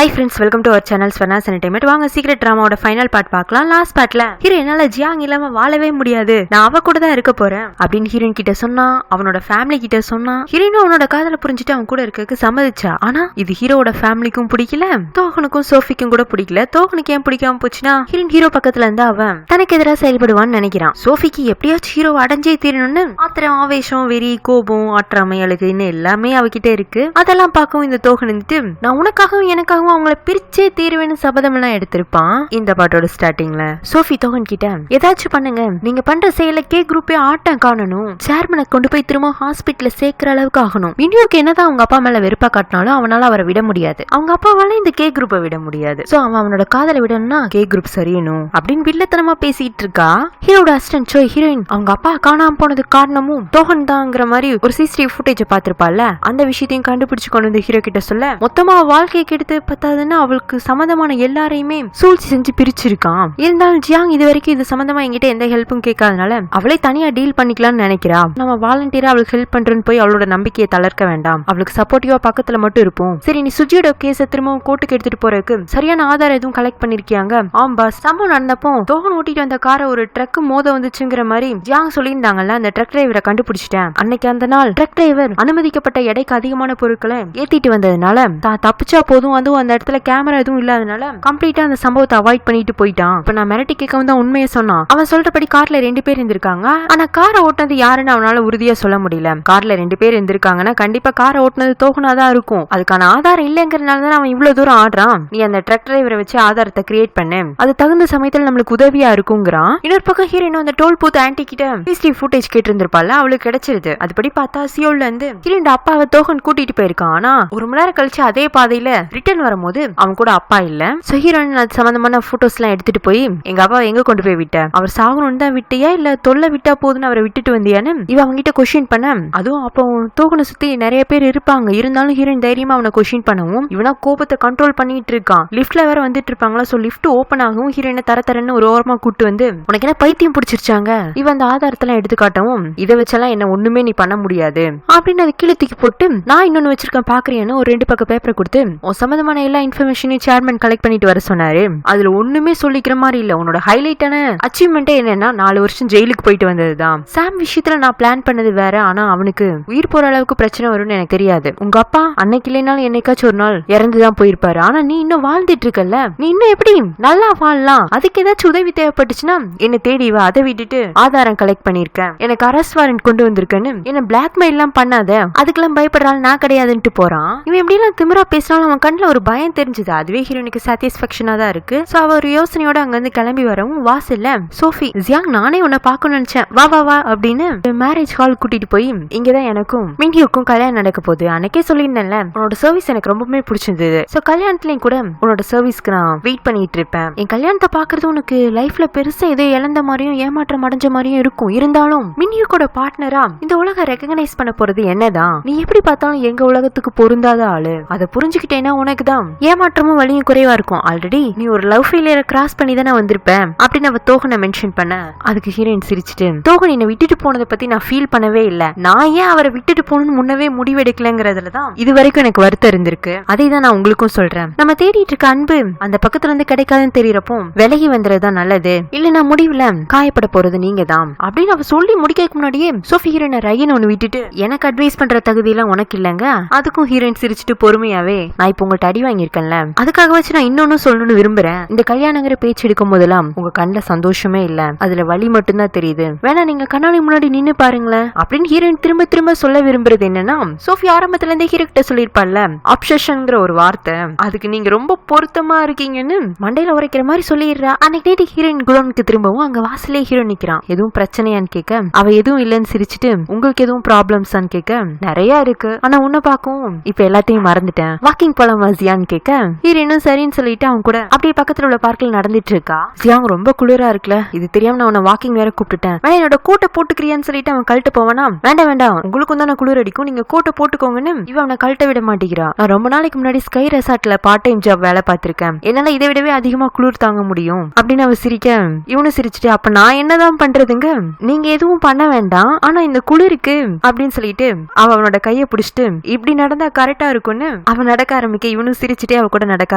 Hi friends, welcome to our channel Swarna's Entertainment. வாங்க secret டிராமாவோட final part பார்க்கலாம். Last பார்ட்ல hero என்னால Jiang இல்லாம வாழவே முடியாது, நான் அவ கூட தான் இருக்க போறேன் அப்படின்னு ஹீரோயின் கிட்ட சொன்னா, அவனோட ஃபேமிலி கிட்ட சொன்னா. ஹீரோயினும் அவனோட காதல புரிஞ்சுட்டு அவன் கூட இருக்க சம்மதிச்சா. ஆனா இது ஹீரோவோட ஃபேமிலிக்கும் பிடிக்கல, தோகனுக்கும் சோஃபிக்கும் கூட பிடிக்கல. தோகனுக்கு ஏன் பிடிக்காம போச்சுன்னா, ஹீரோ பக்கத்துல இருந்து அவன் தனக்கு எதிராக செயல்படுவான்னு நினைக்கிறான். சோஃபிக்கு எப்படியாச்சும் ஹீரோ அடைஞ்சே தீரணும்னு ஆத்திரம், ஆவேசம், வெறி, கோபம், ஆற்றாமை, அழுகுன்னு எல்லாமே அவகிட்ட இருக்கு. அதெல்லாம் பார்க்கவும் இந்த தோகன் இருந்துட்டு, நான் உனக்காகவும் எனக்காகவும் அவங்கள பிரிச்சே தீர்வேன்னு சபதம் எல்லாம் எடுத்திருப்பான். இந்த பாட்டோட ஸ்டார்டிங்ல சோஃபி தோகன் கிட்ட ஏதாச்சும் பண்ணுங்க, நீங்க பண்ற செயல கே குரூப்பே ஆட்டம் காணணும், சேர்மனை கொண்டு போய் திரும்ப ஹாஸ்பிட்டல சேர்க்கிற அளவுக்கு ஆகணும். மினியோக்கு என்னதான் அவங்க அப்பா மேல வெறுப்பா காட்டினாலும் அவனால அவரை விட முடியாது, அவங்க அப்பாவால இந்த கே குரூப்பை விட முடியாது. சோ அவனோட காதலை விடணும்னா கே குரூப் சரியணும் அப்படின்னு வில்லத்தனமா பேசிட்டு இருக்கா. ஹீரோட அசிஸ்டன்ட் சோ ஹீரோயின் அவங்க அப்பா காணாம போனதுக்கு காரணமும் தோகன் தாங்கிற மாதிரி ஒரு சிசிடிவி ஃபுட்டேஜ் பாத்திருப்பால, அந்த விஷயத்தையும் கண்டுபிடிச்சு கொண்டு வந்து ஹீரோ கிட்ட சொல்ல, மொத்தமா வாழ்க்கையை கெடுத்து பத்தாதுன்னா அவளுக்கு சம்மந்தமான எல்லாரையுமே சூழ்ச்சி செஞ்சு பிரிச்சிருக்கான். இருந்தாலும் ஜியாங் இது வரைக்கும் இது சம்பந்தமா என்கிட்ட எந்த ஹெல்ப்பும் கேட்காதனால அவளே தனியா டீல் பண்ணிக்கலாம்னு நினைக்கிறா. நம்ம வாலண்டியரா அவளுக்கு ஹெல்ப் பண்றேன்னு போய் அவளோட நம்பிக்கையை தளர்க்க வேண்டாம், அவளுக்கு சப்போர்ட்டிவா பக்கத்துல மட்டும் இருப்போம். சரி, நீ சுஜியோட கேஸ திரும்பவும் கோர்ட்டுக்கு எடுத்துட்டு போறதுக்கு சரியான ஆதாரம் எதுவும் கலெக்ட் பண்ணிருக்கியாங்க? ஆம் பாஸ், சம்பவம் நடந்தப்போ தோகன் ஓட்டிட்டு வந்த காரை ஒரு ட்ரக் மோத வந்துச்சுங்கிற மாதிரி ஜியாங் சொல்லியிருந்தாங்கல்ல, அந்த ட்ரக் டிரைவரை கண்டுபிடிச்சிட்டேன். அன்னைக்கு அந்த நாள் ட்ரக் டிரைவர் அனுமதிக்கப்பட்ட எடைக்கு அதிகமான பொருட்களை ஏத்திட்டு வந்ததுனால தான் தப்பிச்சா போதும், அதுவும் அந்த இடத்துல கேமரா எதுவும் இல்லாதனால கம்ப்ளீட்டா அந்த சம்பவத்தை அவாய்ட் பண்ணிட்டு போயிட்டான். இப்ப நான் மிரட்டி கேட்கவும் தான் உண்மையை சொன்னான். அவன் சொல்றபடி கார்ல 2 பேர் இருந்திருக்காங்க, ஆனா காரை ஓட்டினது யாருன்னு அவனால உறுதியா சொல்ல முடியல. கார்ல 2 பேர் இருந்திருக்காங்கன்னா கண்டிப்பா காரை ஓட்டினது தோகனாதான் இருக்கும். அதுக்கான ஆதாரம் இல்லங்கிறதுனாலதான் அவன் இவ்வளவு தூரம் ஆடுறான். நீ அந்த ட்ரக் டிரைவரை வச்சு ஆதாரத்தை கிரியேட் பண்ணு, அது தகுந்த சமயத்துல நம்மளுக்கு உதவியா இருக்குங்கிறான். இன்னொரு பக்கம் ஹீரோயின் அந்த டோல் பூத் ஆன்டி கிட்ட சிசிடிவி ஃபுட்டேஜ் கேட்டு இருந்திருப்பால, அவளுக்கு கிடைச்சிருது. அதுபடி பார்த்தா சியோல்ல இருந்து ஹீரோயின் அப்பாவை தோகன் கூட்டிட்டு போயிருக்கான். ஆனா 1 மணி நேரம் கழிச்சு அதே பாதையில ரிட்டர்ன் வரும்போது அவன் கூட அப்பா இல்ல. சோ ஹீரோயின் அது சம்பந்தமான போட்டோஸ் எல்லாம் எடுத்துட்டு போய், எங்க அப்பா எங்க கொண்டு போய் விட்ட, அவர் சாகணும்னு தான் விட்டியா இல்ல தொல்லை விட்டா போதுன்னு அவரை விட்டுட்டு வந்தியான்னு இவ அவங்க கிட்ட கொஸ்டின் பண்ண. அதுவும் அப்போ தோகனை சுத்தி நிறைய பேர் இருப்பாங்க, இருந்தாலும் ஹீரோயின் தைரியமா அவனை கொஸ்டின் பண்ணவும் இவனா கோபத்தை கண்ட்ரோல் பண்ணிட்டு இருக்கான். லிப்ட்ல வேற வந்துட்டு இருப்பாங்களா, சோ லிப்ட் ஓபன் ஆகும். ஹீரோயினை தரன்னு ஒரு ஓரமா கூட்டு வந்து, உனக்கு என்ன பைத்தியம் பிடிச்சிருச்சாங்க, இவன் அந்த ஆதாரத்தெல்லாம் எடுத்து காட்டவும், இதை வச்செல்லாம் என்ன ஒண்ணுமே நீ பண்ண முடியாது அப்படின்னு அதை கீழே தூக்கி போட்டு, நான் இன்னொன்னு வச்சிருக்கேன் பாக்குறியான்னு ஒரு 2 பக்கம் பேப்பர் கொடுத்து, உன் சம்பந்தமான எல்லா இன்ஃபர்மேஷனையும் சேர்மன் கலெக்ட் பண்ணிட்டு வர சொன்னாரு. அதுல ஒண்ணுமே சொல்லிக்கிற மாதிரி இல்ல, உன்னோட ஹைலைட்டான அச்சீவ்மெண்டே என்னன்னா 4 வருஷம் ஜெயிலுக்கு போயிட்டு வந்ததுதான். சாம் விஷயத்துல நான் பிளான் பண்ணது வேற, ஆனா அவனுக்கு உயிர் போற அளவுக்கு பிரச்சனை வரும்னு எனக்கு தெரியாது. உங்க அப்பா அன்னைக்கு இல்லைனாலும் என்னைக்காச்சும் ஒரு நாள் இறந்துதான் போயிருப்பாரு, ஆனா நீ இன்னும் வாழ்ந்துட்டு இருக்கல, நீ இன்னும் எப்படி நல்லா வாழலாம், அதுக்கு ஏதாச்சும் உதவி தேவைப்பட்டுச்சுன்னா என்ன தேடி வா, அதை விட்டுட்டு ஆதாரம் கலெக்ட் பண்ணிருக்கேன், எனக்கு அரெஸ்ட் வாரண்ட் கொண்டு வந்திருக்கேன்னு என்ன பிளாக்மெயில் எல்லாம் பண்ணாத, அதுக்கெல்லாம் பயப்படுறாள் நான் கிடையாதுன்ட்டு போறான். இவன் எப்படி எல்லாம் திமிரா பேசினாலும் அவன் கண்ணுல ஒரு பயம் தெரிஞ்சது. அதுவே ஹீரோனுக்கு சாட்டிஸ்ஃபேக்ஷனா தான் இருக்கு. சோ அவ ஒரு யோசனையோட அங்க இருந்து கிளம்பி வரவும் வாசல்ல சோஃபி, ஜியாங் நானே உன்னை பார்க்கணும்னு நினைச்சேன், வா வா வா அப்படின்னு மேரேஜ் ஹால் கூட்டிட்டு போய், இங்கதான் எனக்கும் மின்ஹியோக்கும் கல்யாணம் நடக்க போகுது, அன்னைக்கே சொல்லியிருந்தேன்ல உன்னோட சர்வீஸ் எனக்கு ரொம்பவே பிடிச்சிருந்தது, சோ கல்யாணத்துலயும் கூட உன்னோட சர்வீஸ்க்கு நான் வெயிட் பண்ணிட்டு இருப்பேன். என் கல்யாணத்தை பாக்குறது உனக்கு லைஃப்ல பெருசா ஏதோ இழந்த மாதிரியும் ஏமாற்றம் அடைஞ்ச மாதிரியும் இருக்கும், இருந்தாலும் மின்ஹியோட பார்ட்னரா இந்த உலக ரெகக்னைஸ் பண்ண போறது என்னதான், நீ எப்படி பார்த்தாலும் எங்க உலகத்துக்கு பொருந்தாத ஆளு, அதை புரிஞ்சுக்கிட்டேன்னா உனக்கு தான் ஏமாற்றமும் வலியும் குறைவா இருக்கும். ஆல்ரெடி நீ ஒரு லவ் ஃபெயிலியரை கிராஸ் பண்ணி தானே வந்திருப்பேன் அப்படின்னு அவ தோகனை மென்ஷன் பண்ண, அதுக்கு ஹீரோயின் சிரிச்சிட்டு, தோகன் என்னை விட்டுட்டு போனதை பத்தி நான் ஃபீல் பண்ணவே இல்ல, நான் ஏன் அவரை விட்டுட்டு போகணும்னு முன்னவே முடிவெடுக்கலங்கிறதுலதான் இது வரைக்கும் எனக்கு வருத்தம் இருந்திருக்கு, அதை தான் நான் உங்களுக்கும் சொல்றேன். நம்ம தேடிட்டு இருக்க அன்பு அந்த பக்கத்துல இருந்து கிடைக்காதுன்னு தெரியறப்போ விலகி வந்துறதுதான் நல்லது, இல்ல நான் முடிவுல காயப்பட போறது நீங்க தான் அப்படின்னு அவ சொல்லி முடிக்க முன்னாடியே சோஃபி ஹீரோயின் ரயன் ஒன்னு விட்டுட்டு, எனக்கு அட்வைஸ் பண்ற தகுதி எல்லாம் உனக்கு இல்லங்க. அதுக்கும் ஹீரோயின் சிரிச்சிட்டு பொறுமையாவே, நான் இப்ப உங்கள்ட்ட அடி வாங்கியிருக்கேன்ல, அதுக்காக வச்சு நான் இன்னொன்னு சொல்லணும்னு விரும்புறேன், இந்த கல்யாணங்கிற பேச்சு எடுக்கும் போதெல்லாம் உங்க கண்ணுல சந்தோஷமே இல்ல, அதுல வலி மட்டும்தான் தெரியுது, வேணா நீங்க கண்ணாடி முன்னாடி நின்னு பாருங்களேன் அப்படின்னு ஹீரோயின் திரும்ப திரும்ப சொல்ல விரும்புறது என்னன்னா, சோஃபி ஆரம்பத்துல இருந்தே ஹீரோ கிட்ட சொல்லிருப்பாள்ல அப்சஷன்ங்கிற ஒரு வார்த்தை, அதுக்கு நீங்க ரொம்ப பொருத்தமா இருக்கீங்கன்னு மண்டையில உரைக்கிற மாதிரி சொல்லிடுறா. அன்னைக்கு நைட்டு ஹீரோயின் குடோனுக்கு திரும்பவும் அங்க வாசலே ஹீரோ நிக்கிறான். எதுவும் பிரச்சனையான்னு கேட்க அவ எதுவும் இல்லன்னு சிரிச்சுட்டு, உங்களுக்கு எதுவும் ப்ராப்ளம்ஸான்னு கேட்க நிறைய இருக்கு, ஆனா உன்னை பார்க்கவும் இப்ப எல்லாத்தையும் மறந்துட்டேன், வாக்கிங் போலாம் ஜியான்னு கேட்க ஹீரோயினும் சரின்னு சொல்லிட்டு அவன் கூட அப்படியே பக்கத்துல உள்ள பார்க்ல நடந்துட்டு இருக்கா. ஜியாங் ரொம்ப குளிரா இருக்குல்ல, இது தெரியாம நான் உன்னை வாக்கிங் வேற கூப்பிட்டுட்டேன், வேணா என்னோட கோட்டை போட்டுக்கிறியான்னு சொல்லிட்டு அவன் கழட்ட போவானா, வேண்டாம் வேண்டாம் உங்களுக்கும் தானே குளிர் அடிக்கும், நீங்க கோட்டை போட்டுக்கோங்கன்னு இவன் அவனை கழட்ட விட மாட்டேங்கிறா. நான் ரொம்ப நாளைக்கு முன்னாடி ஸ்கை ரெசார்ட்ல பார்ட் டைம் ஜாப் வேலை பார்த்திருக்கேன், என்னால இதை விடவே அதிகமா குளிர் தாங்க முடியும் அப்படின்னு அவ சிரிக்க, இவனு சிரிச்சுட்டு, அப்ப நான் என்னதான் பண்றதுங்க, நீங்க எதுவும் பண்ண வேண்டாம், ஆனா இந்த குளிருக்கு அப்படின்னு சொல்லிட்டு அவனோட கைய பிடிச்சிட்டு, இப்படி நடந்தா கரெக்டா இருக்கும்னு அவன் நடக்க ஆரம்பிக்க இவனும் சிரிச்சுட்டே அவ கூட நடக்க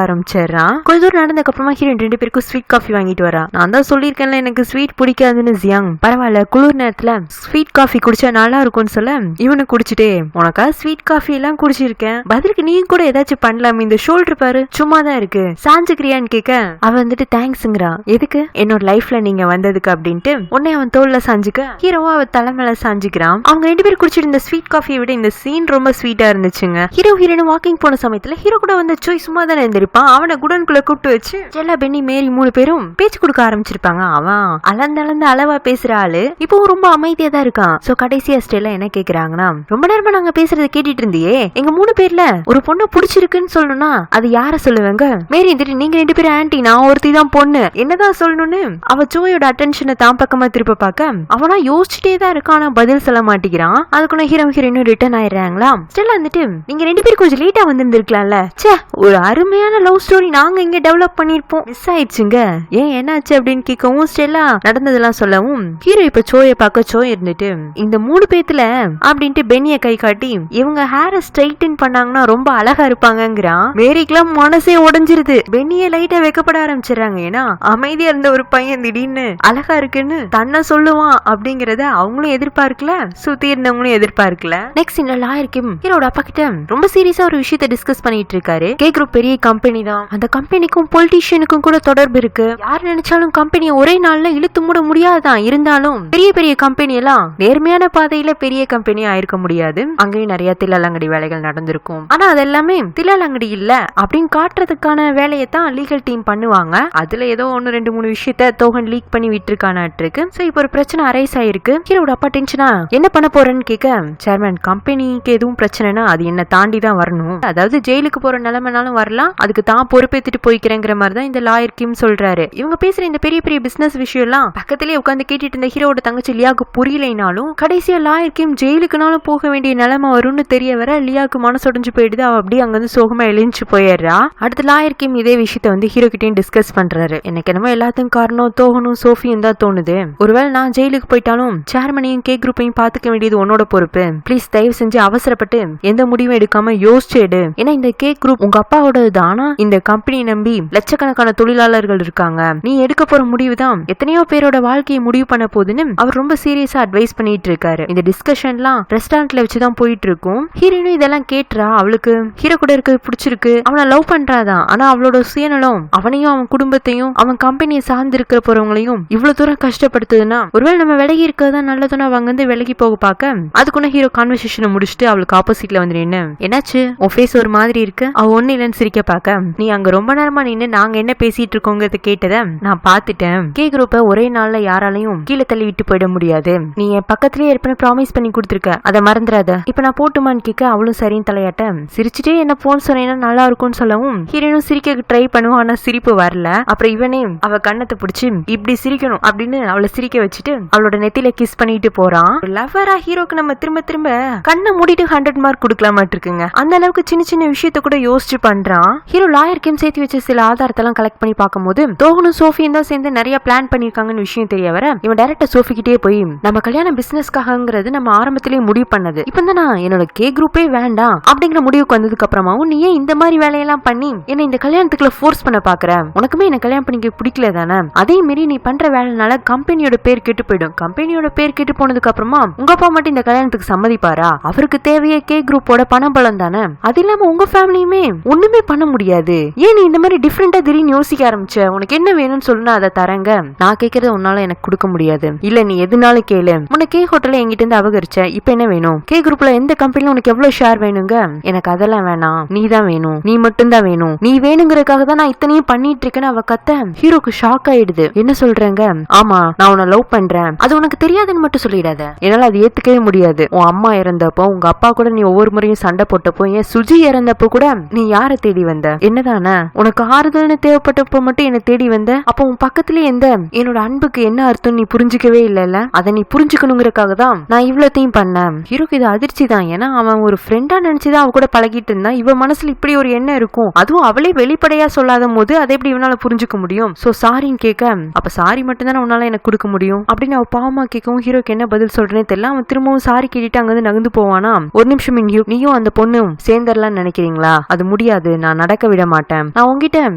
ஆரம்பிச்சிடறான். கொஞ்ச தூரம் நடந்ததுக்கு அப்புறமா ஹீரோயின் 2 பேருக்கும் ஸ்வீட் காஃபி வாங்கிட்டு வரா. நான் தான் சொல்லியிருக்கேன்ல எனக்கு ஸ்வீட் பிடிக்காதுன்னு. ஜியாங் பரவாயில்ல குளிர் நேரத்துல ஸ்வீட் காஃபி குடிச்சா நல்லா இருக்கும்னு சொல்ல இவனு குடிச்சிட்டே உனக்கா ஸ்வீட் காஃபி எல்லாம் குடிச்சிருக்கேன், பதிலுக்கு நீ கூட ஏதாச்சும் பண்ணலாம், இந்த ஷோல்டர் பாரு சும்மாதான் இருக்கு சாஞ்சுக்கிறியான்னு கேட்க அவ வந்துட்டு தேங்க்ஸ்ங்கிறா. எதுக்கு? என்னோட லைஃப்ல நீங்க வந்ததுக்கு அப்படின்ட்டு உன்னை அவன் தோல்ல சாஞ்சுக்க ஹீரோவா அவ தலைமையில சாஞ்சுக்கிறான். அவங்க 2 பேரும் குடிச்சிட்டு இந்த ஸ்வீட் காஃபியை விட இந்த சீன் ரொம்ப ஸ்வீட்டா இருந்துச்சுங்க. ஹீரோ ஹீரோயின் வாக்கிங் போன சமயத்துல ஹீரோ கூட வந்து சோய் சும்மா தானே இருந்திருப்பான். அவனை குடனுக்குள்ள கூப்பிட்டு வச்சு ஜெல்லா பென்னி மேரி 3 பேரும் பேச்சு கொடுக்க ஆரம்பிச்சிருப்பாங்க. அவன் அளந்து அளவா பேசுற ஆளு இப்போ ரொம்ப அமைதியா தான் இருக்கான். சோ கடைசியா ஸ்டேல என்ன கேக்குறாங்கன்னா, ரொம்ப நேரமா நாங்க பேசுறத கேட்டுட்டு இருந்தியே, எங்க 3 பேர்ல ஒரு பொண்ணு பிடிச்சிருக்குன்னு சொல்லணும்னா அது யார சொல்லுவாங்க? மேரி வந்துட்டு நீங்க 2 பேரும் ஆன்டி, நான் ஒருத்தி தான் பொண்ணு, என்னதான் சொல்லணும்னு அவ ஜோயோட அட்டென்ஷனை தான் பக்கமா திருப்ப பார்க்க அவனா யோசிச்சுட்டே தான் இருக்கான். ஆனா பதில் சொல்ல மாட்டேங்கிறான். அதுக்குள்ள ஹீரோ ஹீரோயினும் ரிட்டர்ன் ஆயிடுறாங்களா. ஸ்டெல்லா வந்துட்டு நீங்க 2 பேரும் கொஞ்சம் லேட்டா வந்திருந்திருக்கலாம்ல, சே ஒரு அருமையான லவ் ஸ்டோரி நாங்க இங்க டெவலப் பண்ணிருப்போம், மிஸ் ஆயிடுச்சுங்க, ஏன் என்னாச்சு அப்படின்னு கேட்கவும் ஸ்டெல்லா நடந்ததெல்லாம் சொல்லவும் ஹீரோ இப்ப சோய பார்க்க சோய் இருந்துட்டு இந்த 3 பேத்துல அப்படின்ட்டு பென்னிய கை காட்டி இவங்க ஹேரை ஸ்ட்ரைட்டன் பண்ணாங்கன்னா ரொம்ப அழகா இருப்பாங்கிறான். மேரிக்கெல்லாம் மனசே உடைஞ்சிருது. பென்னிய லைட்டா வைக்கப்பட ஆரம்பிச்சிடறாங்க. ஏன்னா அமைதியா இருந்த ஒரு பையன் திடீர்னு அழகா இருக்குன்னு தன்னை சொல்லுவான் அப்படிங்கறத அவங்களும் எதிர்பார்க்கல, சுத்தி இருந்தவங்களும் எதிர்பார்க்கல. நெக்ஸ்ட் இந்த லாயருக்கும் ஹீரோட அப்பா கிட்ட ரொம்ப சீரியஸா ஒரு விஷயத்தை டிஸ்கஸ் பண்ணிட்டு இருக்காரு. கே குரூப் பெரிய கம்பெனி தான், அந்த கம்பெனிக்கும் பொலிட்டீஷியனுக்கும் கூட தொடர்பு இருக்கு. யார் நினைச்சாலும் கம்பெனியை ஒரே நாள்ல இழுத்து மூட முடியாதான். இருந்தாலும் பெரிய பெரிய கம்பெனி எல்லாம் நேர்மையான பாதையில பெரிய கம்பெனி ஆயிருக்க முடியாது. அங்கேயும் நிறைய தில்லாலங்கடி வேலைகள் நடந்திருக்கும். ஆனா அதெல்லாமே தில்லாலங்கடி இல்ல அப்படின்னு காட்டுறதுக்கான வேலையை தான் லீகல் டீம் பண்ணுவாங்க. அதுல ஏதோ 1 2 3 விஷயத்த தோகன் லீக் பண்ணி விட்டுருக்கானாட்டிருக்கு. சோ இப்போ ஒரு பிரச்சனை அரைஸ் ஆயிருக்கு. ஹீரோட அப்பா டென்ஷனா என்ன பண்ண போறேன்னு கேட்க, சேர்மன் கம்பெனிக்கு எதுவும் பிரச்சனைனா அது என்ன தாண்டி தான் வரணும், அதாவது ஜெயிலுக்கு போற நிலைமைனாலும் வரலாம், அதுக்கு தான் பொறுப்பேத்துட்டு போய்க்கிறேங்கிற மாதிரி தான் இந்த லாயர் கிம் சொல்றாரு. இவங்க பேசுற இந்த பெரிய பெரிய பிசினஸ் விஷயம் எல்லாம் பக்கத்திலேயே உட்காந்து கேட்டுட்டு இருந்த ஹீரோட தங்கச்சி லியாக்கு புரியலைனாலும் கடைசியா லாயர் கிம் ஜெயிலுக்குனாலும் போக வேண்டிய நிலைமை வரும்னு தெரிய வர லியாக்கு மனசொடைஞ்சு போயிடுது. அவ அப்படியே அங்கிருந்து சோகமா எழுந்து போயிடுறா. அடுத்து லாயர் கிம் இதே விஷயத்த வந்து ஹீரோ கிட்டையும் டிஸ்கஸ் பண்றாரு. எனக்கு என்னமோ எல்லாத்துக்கும் காரணம் தோகனும் சோஃபியும் தான் தோணுது. ஒருவேளை நான் ஜெயிலுக்கு போயிட்டாலும் சேர்மனையும் கே குரூப்பையும் பாத்துக்க வேண்டியது உன்னோட பொறுப்பு. ப்ளீஸ் தயவு செஞ்சு அவசரப்பட்டு எந்த முடிவும் எடுக்காம யோசிச்சு எடு. ஏன்னா இந்த கே குரூப் உங்க அப்பாவோடது தானா, இந்த கம்பெனியை நம்பி லட்சக்கணக்கான தொழிலாளர்கள் இருக்காங்க. நீ எடுக்க போற முடிவு தான் எத்தனையோ பேரோட வாழ்க்கையை முடிவு பண்ண போதுன்னு அவர் ரொம்ப சீரியஸா அட்வைஸ் பண்ணிட்டு இருக்காரு. இந்த டிஸ்கஷன்லாம் ரெஸ்டாரண்ட்ல வச்சுதான் போயிட்டு இருக்கும். ஹீரோயினும் இதெல்லாம் கேட்டுறா. அவளுக்கு ஹீரோ கூட இருக்க பிடிச்சிருக்கு, அவனை லவ் பண்றாதான். ஆனா அவளோட சுயநலம் அவனையும் அவன் குடும்பத்தையும் அவன் கம்பெனியை சார்ந்து இருக்கிற போறவங்களையும் இவ்வளவு தூரம் கஷ்டப்படுத்துதுன்னா ஒருவேளை நம்ம விலகி இருக்கதான் நல்லதுன்னு அவங்க வந்து விலகி போக பார்க்க அதுக்குள்ள ஹீரோ கான்வர்சேஷனை முடிச்சுட்டு அவளுக்கு ஆப்போசிட்ல வந்து நின்னு என்னாச்சு உன் ஃபேஸ் ஒரு மாதிரி இருக்கு, அவ ஒண்ணு இல்லைன்னு சிரிக்க பார்க்க நீ அங்க ரொம்ப நேரமா நின்னு நாங்க என்ன பேசிட்டு இருக்கோங்கிறத கேட்டத நான் பாத்துட்டேன். கே குரூப்ப ஒரே நாள்ல யாராலையும் கீழே தள்ளி விட்டு போயிட முடியாது. நீ என் பக்கத்திலேயே ஏற்கனவே ப்ராமிஸ் பண்ணி கொடுத்துருக்க, அதை மறந்துடாத. இப்ப நான் போட்டுமான்னு கேட்க அவளும் சரின்னு தலையாட்ட சிரிச்சுட்டே என்ன போன் சொன்னேன்னா நல்லா இருக்கும்னு சொல்லவும் ஹீரோனும் சிரிக்க ட்ரை பண்ணுவான். ஆனா சிரிப்பு வரல. அப்புறம் இவனே அவ கண்ணத்தை பிடிச்சு இப்படி சிரிக்கணும் அப்படின்னு அவளை சிரிக்க வச்சுட்டு அவளோட நெத்தில கிஸ் பண்ணிட்டு போறான். லவ்வரா ஹீரோக்கு நம்ம திரும்ப திரும்ப கண்ணை மூடிட்டு 100 மார்க் கொடுக்கலாமாட்டு இருக்குங்க. அந்த அளவுக்கு சின்ன சின்ன விஷயத்த கூட யோசிச்சு பண்றான். ஹீரோ லாயருக்கும் சேர்த்து வச்ச சில ஆதாரத்தெல்லாம் கலெக்ட் பண்ணி பார்க்கும்போது தோகனும் சோஃபியும் தான் சேர்ந்து நிறைய பிளான் பண்ணிருக்காங்கன்னு விஷயம் தெரிய வர இவன் டைரக்டா சோஃபி கிட்டே போய் நம்ம கல்யாண பிசினஸ்க்காகங்கிறது நம்ம ஆரம்பத்திலேயே முடிவு பண்ணது, இப்ப நான் என்னோட கே குரூப்பே வேண்டாம் அப்படிங்கிற முடிவுக்கு வந்ததுக்கு அப்புறமாவும் நீ ஏன் இந்த மாதிரி வேலையெல்லாம் பண்ணி என்ன இந்த கல்யாணத்துக்குள்ள ஃபோர்ஸ் பண்ண பாக்குற, உனக்குமே என்ன கல்யாணம் பண்ணிக்க பிடிக்கல தானே, அதே மாரி நீ பண்ற வேலைனால கம்பெனியோட பேர் கெட்டு போயிடும். கம்பெனியோட பேர் கெட்டு போனதுக்கு அப்புறமா உங்க அப்பா மட்டும் இந்த கல்யாணத்துக்கு சம்மதிப்பாரா, அவருக்கு தேவையே கே குரூப்போட பணம் பலம் தானே, அது இல்லாம உங்க ஃபேமிலியுமே ஒண்ணுமே பண்ண முடியாது. ஏன் நீ இந்த மாதிரி டிஃபரெண்டா திடீர்னு யோசிக்க ஆரம்பிச்ச, உனக்கு என்ன வேணும்னு சொல்லுனா அதை தரங்க, நான் கேட்கறத உன்னால எனக்கு கொடுக்க முடியாது, இல்ல நீ எதுனாலும் கேளு, உன்னை கே ஹோட்டல்ல எங்கிட்ட இருந்து அபகரிச்ச, இப்ப என்ன வேணும், கே குரூப்ல எந்த கம்பெனில உனக்கு எவ்வளவு ஷேர் வேணுங்க, எனக்கு அதெல்லாம் வேணாம், நீ தான் வேணும், நீ மட்டும் தான் வேணும், நீ வேணுங்கிறதுக்காக தான் நான் இத்தனையும் பண்ணிட்டு இருக்கேன்னு அவ கத்த ஹீரோக்கு ஷாக் ஆயிடுது. என்ன சொல்றேங்க, ஆமா நான் உன்னை லவ் பண்றேன், அது உனக்கு தெரியாதுன்னு மட்டும் சொல்லிடாத, என்னால அது ஏத்துக்கவே முடியாது. உன் அம்மா இறந்தப்போ உங்க அப்பா கூட நீ ஒவ்வொரு முறையும் சண்டை போட்டப்போ, ஏன் சுஜி இறந்தப்போ கூட நீ யார தேடி வந்த, என்னதானே உனக்கு ஆறுதல்னு தேவைப்பட்டப்போ மட்டும் என்ன தேடி வந்த, அப்போ உன் பக்கத்துலயே எந்த என்னோட அன்புக்கு என்ன அர்த்தம் நீ புரிஞ்சுக்கவே இல்லல, அதை நீ புரிஞ்சுக்கணுங்கிறதுக்காக தான் நான் இவ்வளத்தையும் பண்ணேன். ஹீரோக்கு இது அதிர்ச்சி தான். ஏன்னா அவன் ஒரு ஃப்ரெண்டா நினைச்சுதான் அவ கூட பழகிட்டு இருந்தான். இவ மனசுல இப்படி ஒரு எண்ணம் இருக்கும், அதுவும் அவளே வெளிப்படையா சொல்லாத போது அதை எப்படி இவனால புரிஞ்சுக்க முடியும். சோ சாரின்னு கேட்க அப்ப சாரி மட்டும் தானே உன்னால எனக்கு கொடுக்க முடியும் அப்படின்னு அவ பாவமா கேட்கவும் ஹீரோக்கு என்ன பதில் சொல்றேன்னு தெரியல. அவன் திரும்பவும் சாரி கேட்டுட்டு அங்க நகர்ந்து போவானா. ஒரு நிமிஷம் நீயும் அந்த பொண்ணும் சேர்ந்தரலாம்னு நினைக்கிறீங்களா, அது முடியாது முடியாது, நான் நடக்க விட மாட்டேன். நான் உங்ககிட்ட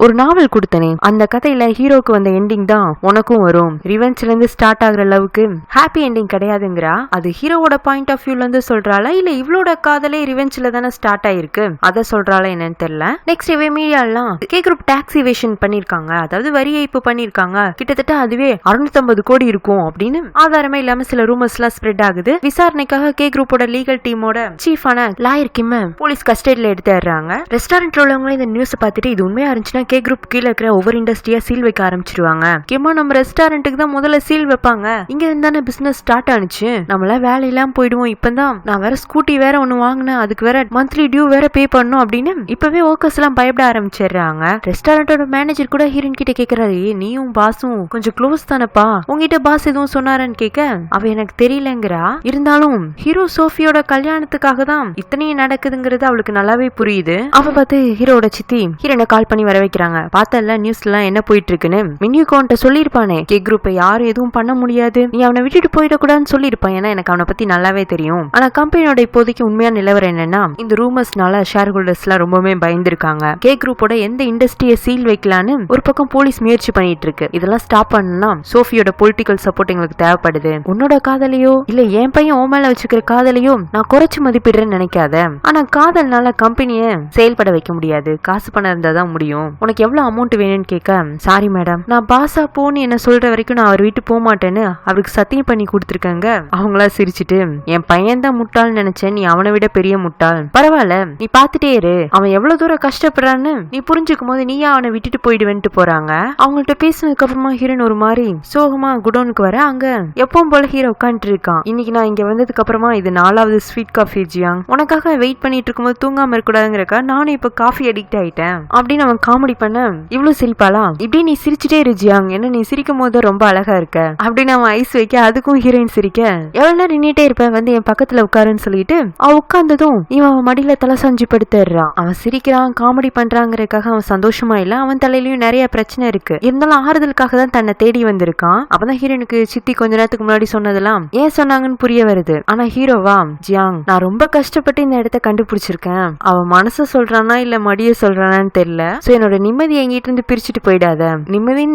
ஒரு நாவல் கொடுத்தனே, அந்த கதையில ஹீரோக்கு வந்த எண்டிங் தான் உனக்கும் வரும். ரிவெஞ்ச்ல இருந்து ஸ்டார்ட் ஆகுற லவ்க்கு ஹாப்பி எண்டிங் கிடையாதுங்கிறா. அது ஹீரோவோட பாயிண்ட் ஆஃப் வியூல இருந்து சொல்றாளா இல்ல இவளோட காதலே ரிவெஞ்ச்ல தானே ஸ்டார்ட் ஆயிருக்கு அதை சொல்றாளா என்னன்னு தெரியல. நெக்ஸ்ட் இவே மீடியாலாம் கே குரூப் டாக்ஸ் இவேஷன் பண்ணிருக்காங்க, அதாவது வரி ஏய்ப்பு பண்ணிருக்காங்க, கிட்டத்தட்ட அதுவே 650 கோடி இருக்கும் அப்படின்னு ஆதாரமே இல்லாம சில ரூமர்ஸ் எல்லாம் ஸ்ப்ரெட் ஆகுது. விசாரணைக்காக கே குரூப்போட லீகல் டீமோட சீஃபான லாயர் கிம் போலீஸ் கஸ்டடியில எடுத்துறாங்க. ரெஸ்டாரண்ட்ல உள்ளவங்க இந்த நியூஸ் பார்த்துட்டு இது உண்மையா இருந்துச்சுன்னா கே குரூப் கீழே இருக்கிற ஒவ்வொரு இண்டஸ்ட்ரியா சீல் வைக்க ஆரம்பிச்சிருவாங்க. முக்கியமா நம்ம ரெஸ்டாரண்ட்டுக்கு தான் முதல்ல சீல் வைப்பாங்க, இங்க இருந்தானே பிசினஸ் ஸ்டார்ட் ஆனிச்சு, நம்மள வேலையெல்லாம் போயிடுவோம். இப்பதான் நான் வேற ஸ்கூட்டி வேற ஒன்னு வாங்கினேன், அதுக்கு வேற மந்த்லி டியூ வேற பே பண்ணணும் அப்படின்னு இப்பவே ஒர்க்கர்ஸ் எல்லாம் பயப்பட ஆரம்பிச்சிடுறாங்க. ரெஸ்டாரண்டோட மேனேஜர் கூட ஹீரோயின் கிட்ட கேக்குறாரு, நீயும் பாஸும் கொஞ்சம் க்ளோஸ் தானப்பா, உங்ககிட்ட பாஸ் எதுவும் சொன்னாரன்னு கேட்க அவ எனக்கு தெரியலங்கிறா. இருந்தாலும் ஹீரோ சோஃபியோட கல்யாணத்துக்காக தான் இத்தனையும் நடக்குதுங்கிறது அவளுக்கு நல்லாவே புரியுது. அவ பார்த்து ஹீரோட சித்தி ஹீரோனை கால் பண்ணி வர வைக்கிறாங்க. பார்த்தல நியூஸ்ல எல்லாம் என்ன போயிட்டு இருக்குன்னு. மின்யூகோன்ட்ட சொல்லிருப்பானே கே குரூப்பை யாரும் எதுவும் பண்ண முடியாது, நீ அவனை விட்டுட்டு போயிடக்கூடாதுன்னு சொல்லிருப்பான். ஏன்னா எனக்கு அவனை பத்தி நல்லாவே தெரியும். ஆனா கம்பெனியோட இப்போதைக்கு உண்மையான நிலவரம் என்னன்னா இந்த ரூமர்ஸ்னால ஷேர் ஹோல்டர்ஸ் எல்லாம் ரொம்பவே பயந்துருக்காங்க. கே குரூப்போட எந்த இண்டஸ்ட்ரியை சீல் வைக்கலான்னு ஒரு பக்கம் போலீஸ் முயற்சி பண்ணிட்டு இருக்கு. இதெல்லாம் ஸ்டாப் பண்ணா சோஃபியோட பொலிட்டிக்கல் சப்போர்ட் எங்களுக்கு தேவைப்படுது. உன்னோட காதலையோ இல்ல என் பையன் ஓ மேல வச்சுக்கிற காதலையோ நான் குறைச்சு மதிப்பிடுறேன்னு நினைக்காத. ஆனா காதல்னால கம்பெனிய செயல்பட வைக்க முடியாது, காசு பணம் இருந்தாதான் முடியும். உனக்கு எவ்வளவு அமௌண்ட் வேணும்னு கேட்க சாரி மேடம், நான் பாசா போன்னு என்ன சொல்ற வரைக்கும் நான் அவர் வீட்டு போக மாட்டேன்னு அவருக்கு சத்தியம் பண்ணி கொடுத்துருக்காங்க. அவங்களா சிரிச்சுட்டு என் பையன் தான் முட்டாள் நினைச்சேன், நீ அவனை விட பெரிய முட்டாள், பரவாயில்ல நீ பாத்துட்டே இரு, அவன் எவ்வளவு தூரம் கஷ்டப்படுறான்னு நீ புரிஞ்சுக்கும் போது நீயா அவனை விட்டுட்டு போயிடுவேன்ட்டு போறாங்க. அவங்கள்ட்ட பேசினதுக்கு அப்புறமா ஹீரோன் ஒரு மாதிரி சோகமா குடோனுக்கு வர அங்க எப்பவும் போல ஹீரோ உட்காந்துட்டு இருக்கான். இன்னைக்கு நான் இங்க வந்ததுக்கு அப்புறமா இது 4வது ஸ்வீட் காஃபி ஜியாங், உனக்காக வெயிட் பண்ணிட்டு இருக்கும்போது தூங்காம இருக்கக்கூடாதுங்கிறக்கா நானும் இப்ப காஃபி அடிக்ட் ஆயிட்டேன் அப்படின்னு அவன் காமெடி பண்ண இவ்வளவு சிரிப்பாளா, இப்படி நீ சிரிச்சுட்டே இரு ஜியாங், என்ன நீ சிரிக்கும் போது ரொம்ப அழகா இருக்க அப்படின்னு அவன் ஐஸ் வைக்க அதுக்கும் ஹீரோயின் சிரிக்க எவ்வளவு நேரம் நின்னுட்டே இருப்ப, வந்து என் பக்கத்துல உட்காருன்னு சொல்லிட்டு அவ உட்கார்ந்ததும் இவன் அவன் மடியில தலை சாஞ்சு படுத்துறான். அவன் சிரிக்கிறான், காமெடி பண்றாங்கிறதுக்காக அவன் சந்தோஷமா இல்ல, அவன் தலையிலயும் நிறைய பிரச்சனை இருக்கு. இருந்தாலும் ஆறுதலுக்காக தான் தன்னை தேடி வந்திருக்கான். அப்பதான் ஹீரோனுக்கு சித்தி கொஞ்ச நேரத்துக்கு முன்னாடி சொன்னதெல்லாம் ஏன் சொன்னாங்கன்னு புரிய வருது. ஆனா ஹீரோவா ஜியாங் நான் ரொம்ப கஷ்டப்பட்டு இந்த இடத்த கண்டுபிடிச்சிருக்கேன், அவன் மனச சொல்றானா இல்ல மடிய சொல்றானான்னு தெரியல, சோ என்னோட நிம்மதியை எங்கிட்ட இருந்து பிரிச்சுட்டு போயிடாத,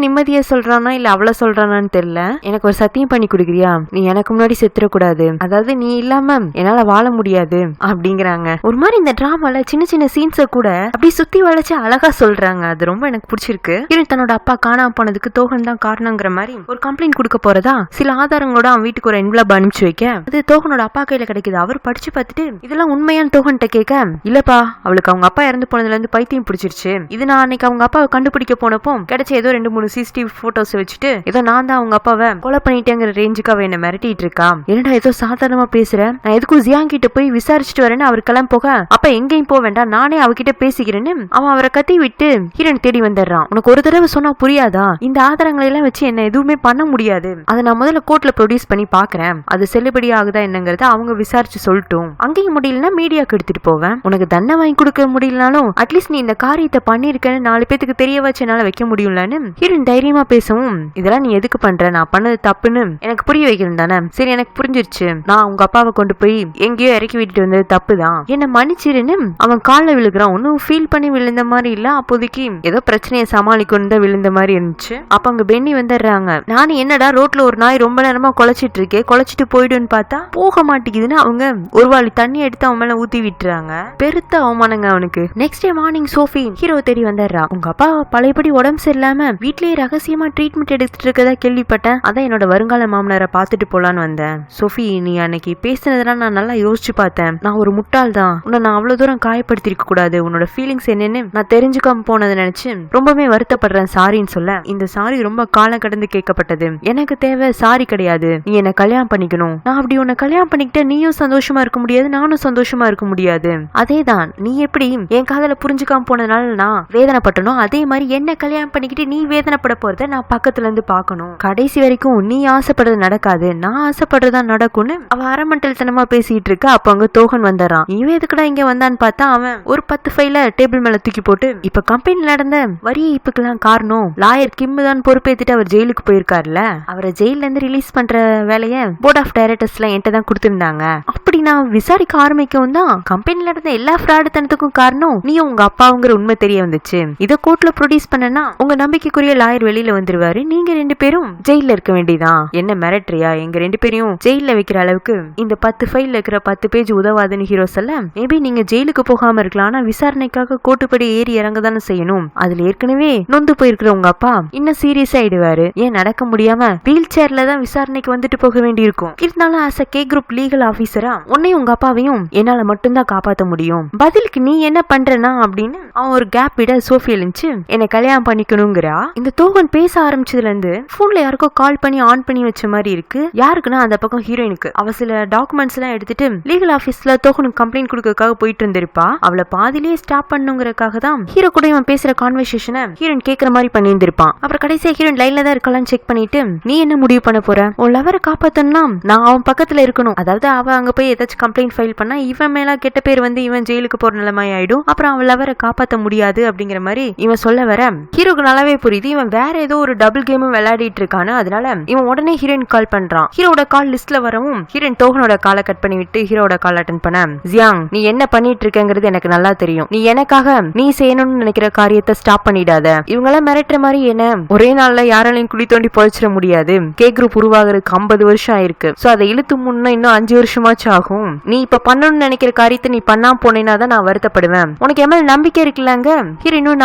நிம்மதிய சொல்றானா இல்ல அவளை சொல்றானான்னு தெரியல, எனக்கு ஒரு சத்தியம் பண்ணி கொடுக்குறியா, நீ எனக்கு முன்னாடி செத்துறக்கூடாது, அதாவது நீ இல்லாம என்னால வாழ முடியாது அப்படிங்கிறாங்க. ஒரு மாதிரி இந்த டிராமால சின்ன சின்ன சீன்ஸ கூட அப்படி சுத்தி வளைச்சு அழகா சொல்றாங்க, அது ரொம்ப எனக்கு பிடிச்சிருக்கு. ஹீரோயின் தன்னோட அப்பா காணாம போனதுக்கு தோகன் தான் காரணங்கிற மாதிரி ஒரு கம்ப்ளைண்ட் கொடுக்க போறதா சில ஆதாரங்களோட அவன் வீட்டுக்கு ஒரு என்வலப் அனுப்பிச்சு வைக்க அது தோகனோட அப்பா கையில கிடைக்குது. அவர் படிச்சு பார்த்துட்டு இதெல்லாம் உண்மையான தோகன்ட்ட கேட்க இல்லப்பா அவளுக்கு அவங்க அப்பா இறந்து போனதுல இருந்து பைத்தியம் பிடிச்சிருச்சு, இது நான் அன்னைக்கு அவங்க அப்பாவை கண்டுபிடிக்க போனப்போ கிடைச்ச ஏதோ 2-3 CCTV போட்டோஸ் வச்சுட்டு ஏதோ நான் தான் அவங்க அப்பாவை கொலை பண்ணிட்டேங்கிற ரேஞ்சுக்கு அவ என்ன மிரட்டிட்டு இருக்கா. என்னடா ஏதோ சாதாரணமா பேசுற, நான் எதுக்கும் ஜியாங் கிட்ட போய் விசாரிச்சுட்டு வரேன்னு அவர் கிளம்ப போக அப்ப எங்கேயும் போக வேண்டாம் நானே அவகிட்ட பேசிக்கிறேன்னு அவன் அவரை கத்தி விட்டு ஹீரோன் தேடி வந்துடுறான். உனக்கு ஒரு தடவை சொன்னா புரியாதா, இந்த ஆதாரங்களை எல்லாம் வச்சு என்ன எதுவுமே பண்ண முடியாது, அதை நான் முதல்ல கோர்ட்ல ப்ரொடியூஸ் பண்ணி பாக்குறேன், அது செல்லுபடி ஆகுதா என்னங்கறத அவங்க விசாரிச்சு சொல்லட்டும், அங்கேயும் முடியலன்னா மீடியாக்கு எடுத்துட்டு போவேன், உனக்கு தண்டனை வாங்கி கொடுக்க முடியலனாலும் அட்லீஸ்ட் நீ இந்த காரியத்தை பண்ணிருக்கேன்னு 4 பேத்துக்கு தெரிய வச்சு என்னால வைக்க முடியும்லன்னு ஹீரோயின் தைரியமா பேசவும் இதெல்லாம் நீ எதுக்கு பண்ற, நான் பண்ணது தப்புன்னு எனக்கு புரிய வைக்கணும் தானே, சரி எனக்கு புரிஞ்சிருச்சு, நான் உங்க அப்பாவை கொண்டு போய் எங்கேயோ இறக்கி விட்டுட்டு வந்தது தப்புதான், என்ன மன்னிச்சிருன்னு அவன் காலில் விழுகிறான். ஒன்னும் ஃபீல் பண்ணி விழுந்த மாதிரி இல்ல, அப்போதைக்கு ஏதோ பிரச்சனையை சமாளிக்கணும் தான் விழுந்த மாதிரி இருந்துச்சு. அப்ப அங்க பென்னி வந்துடுறாங்க. நானும் என்னடா ரோட்ல ஒரு நாய் ரொம்ப நேரமா குலைச்சிட்டு இருக்கே, குலைச்சிட்டு போயிடுன்னு பார்த்தா போக மாட்டேங்குதுன்னு அவங்க ஒரு வாளி தண்ணி எடுத்து அவன் மேல ஊத்தி விட்டுறாங்க. பெருத்த அவமானங்க அவனுக்கு. Next day morning Sophie hero தேடி வந்துடுறா. உங்க அப்பா பழையபடி உடம்பு சரியில்லாம வீட்லயே ரகசியமா ட்ரீட்மெண்ட் எடுத்துட்டு இருக்கதா கேள்விப்பட்டேன், அதான் என்னோட வருங்கால மாமனாரை பாத்துட்டு போலான்னு வந்தேன். சோஃபி நீ அன்னைக்கு பேசினதெல்லாம் நான் நல்லா யோசிச்சு பார்த்தேன், நான் ஒரு முட்டாள் தான், உன்னை நான் அவ்வளவு தூரம் காயப்படுத்தி இருக்க கூடாது, உன்னோட ஃபீலிங்ஸ் என்னன்னு நான் தெரிஞ்சுக்காம போனதை நினைச்சு ரொம்பவே வருத்தப்படுறேன் சாரின்னு சொல்ல இந்த சாரி ரொம்ப காலம் கடந்து கேட்கப்பட்டது, எனக்கு தேவை சாரி கிடையாது, நீ என்ன கல்யாணம் பண்ணிக்கணும், நான் அப்படி உன்னை கல்யாணம் பண்ணிக்கிட்ட நீயும் சந்தோஷமா இருக்க முடியாது நானும் சந்தோஷமா இருக்க முடியாது, அதேதான் நீ எப்படி என் காதல புரிஞ்சுக்காம போனதுனால நான் வேதனைப்பட்டனும் அதே மாதிரி என்ன கல்யாணம் பண்ணிக்கிட்டு நீ வேதனைப்பட போறத நான் பக்கத்துல இருந்து பாக்கணும், கடைசி வரைக்கும் நீ ஆசைப்படுறது நடக்காது நான் ஆசைப்படுறதா நடக்கும்னு அவ அரமண்டல்தனமா பேசிட்டு இருக்க. அப்ப அங்க தோகன் வந்துறான். இவன் எதுக்குடா இங்க வந்தான்னு பார்த்தா அவன் ஒரு 10 ஃபைல டேபிள் மேல தூக்கி போட்டு இப்ப கம்பெனில நடந்த வரி ஏய்ப்புக்கெல்லாம் காரணம் லாயர் கிம் தான் பொறுப்பேத்துட்டு அவர் ஜெயிலுக்கு போயிருக்காருல, அவரை ஜெயில இருந்து ரிலீஸ் பண்ற வேலைய போர்ட் ஆஃப் டைரக்டர்ஸ் எல்லாம் என்கிட்ட தான் கொடுத்திருந்தாங்க, அப்படி நான் விசாரிக்க ஆரம்பிக்கவும் தான் கம்பெனில நடந்த எல்லா ஃப்ராடுத்தனத்துக்கும் காரணம் காரணம் நீயும் உங்க அப்பாவுங்கிற உண்மை தெரிய வந்துச்சு. இத கோர்ட்ல ப்ரொடியூஸ் பண்ணனா உங்க நம்பிக்கைக்குரிய லாயர் வெளியில வந்துருவாரு. நீங்க 2 பேரும் ஜெயில இருக்க வேண்டியதான். என்ன மிரட்டறியா? எங்க 2 பேரையும் ஜெயில வைக்கிற அளவுக்கு இந்த 10 ஃபைல்ல இருக்கிற 10 பேஜ் உதவாதுன்னு ஹீரோ சொல்ல, மேபி நீங்க ஜெயிலுக்கு போகாம இருக்கலாம், ஆனா விசாரணைக்காக கோர்ட்டுப்படி ஏறி இறங்க தானே செய்யணும். அதுல ஏற்கனவே நொந்து போயிருக்கிற உங்க அப்பா இன்னும் சீரியஸ் ஆயிடுவாரு. ஏன் நடக்க முடியாம வீல் சேர்ல தான் விசாரணைக்கு வந்துட்டு போக வேண்டியிருக்கும். இருந்தாலும் as a K group legal ஆபீசரா உன்னையும் உங்க அப்பாவையும் என்னால மட்டும்தான் காப்பாற்ற முடியும். பதிலுக்கு நீ என்ன பண்றனா அப்படின்னு அவன் ஒரு கேப் விட சோஃபி எழுந்துச்சு என்னை கல்யாணம் பண்ணிக்கணுங்கிறா. இந்த தோகன் பேச ஆரம்பிச்சதுல இருந்து போன்ல யாருக்கோ கால் பண்ணி ஆன் பண்ணி வச்ச மாதிரி இருக்கு. யாருக்குன்னா அந்த பக்கம் ஹீரோயினுக்கு. அவ சில டாக்குமெண்ட்ஸ் எல்லாம் எடுத்துட்டு லீகல் ஆபீஸ்ல தோகனுக்கு கம்ப்ளைண்ட் கொடுக்கறதுக்காக போயிட்டு இருந்திருப்பா. அவளை பாதிலேயே ஸ்டாப் பண்ணுங்கிறதுக்காக தான் ஹீரோ கூட இவன் பேசுற கான்வர்சேஷனை ஹீரோயின் கேட்கற மாதிரி பண்ணியிருந்திருப்பான். அப்புறம் கடைசியா ஹீரோயின் லைன்ல தான் இருக்கலாம் செக் பண்ணிட்டு, நீ என்ன முடிவு பண்ண போற? உன் லவரை காப்பாத்தனா நான் அவன் பக்கத்துல இருக்கணும். அதாவது அவ அங்க போய் ஏதாச்சும் கம்ப்ளைண்ட் ஃபைல் பண்ணா இவன் மேல கெட்ட பேர் வந்து இவன் ஜெயிலுக்கு போற நிலைமை ஆயிடும். அப்புறம் அவன் லவரை காப்பாத்த முடியாது அப்படிங்கிற மாதிரி இவன் சொல்ல வர ஹீரோக்கு நல்லாவே புரியுது இவன் வேற ஏதோ ஒரு டபுள் கேமும் விளையாடிட்டு இருக்கானு. அதனால இவன் உடனே ஹீரோயின் கால் பண்றான். ஹீரோட கால் லிஸ்ட்ல வரவும் ஹீரோயின் தோகனோட காலை கட் பண்ணி விட்டு ஹீரோட கால் அட்டென்ட் பண்ண, ஜியாங் நீ என்ன பண்ணிட்டு இருக்கங்கிறது எனக்கு நல்லா தெரியும். நீ எனக்காக நீ செய்யணும்னு நினைக்கிற காரியத்தை ஸ்டாப் பண்ணிடாத. இவங்கள மிரட்டுற மாதிரி என்ன ஒரே நாள்ல யாராலையும் குழி தோண்டி பொழைச்சிட முடியாது. கே குரூப் உருவாகிறதுக்கு 50 வருஷம் ஆயிருக்கு. சோ அதை இழுத்து முன்ன இன்னும் 5 வருஷமாச்சும் ஆகும். நீ இப்ப பண்ணணும்னு நினைக்கிற காரியத்தை நீ பண்ணாம போனேன்னா தான் நான் வருத்தப்படுவேன். உனக்கு என் மேல நம்பிக்கை இருக்குல்லங்க? ஹீரோ இன்னும்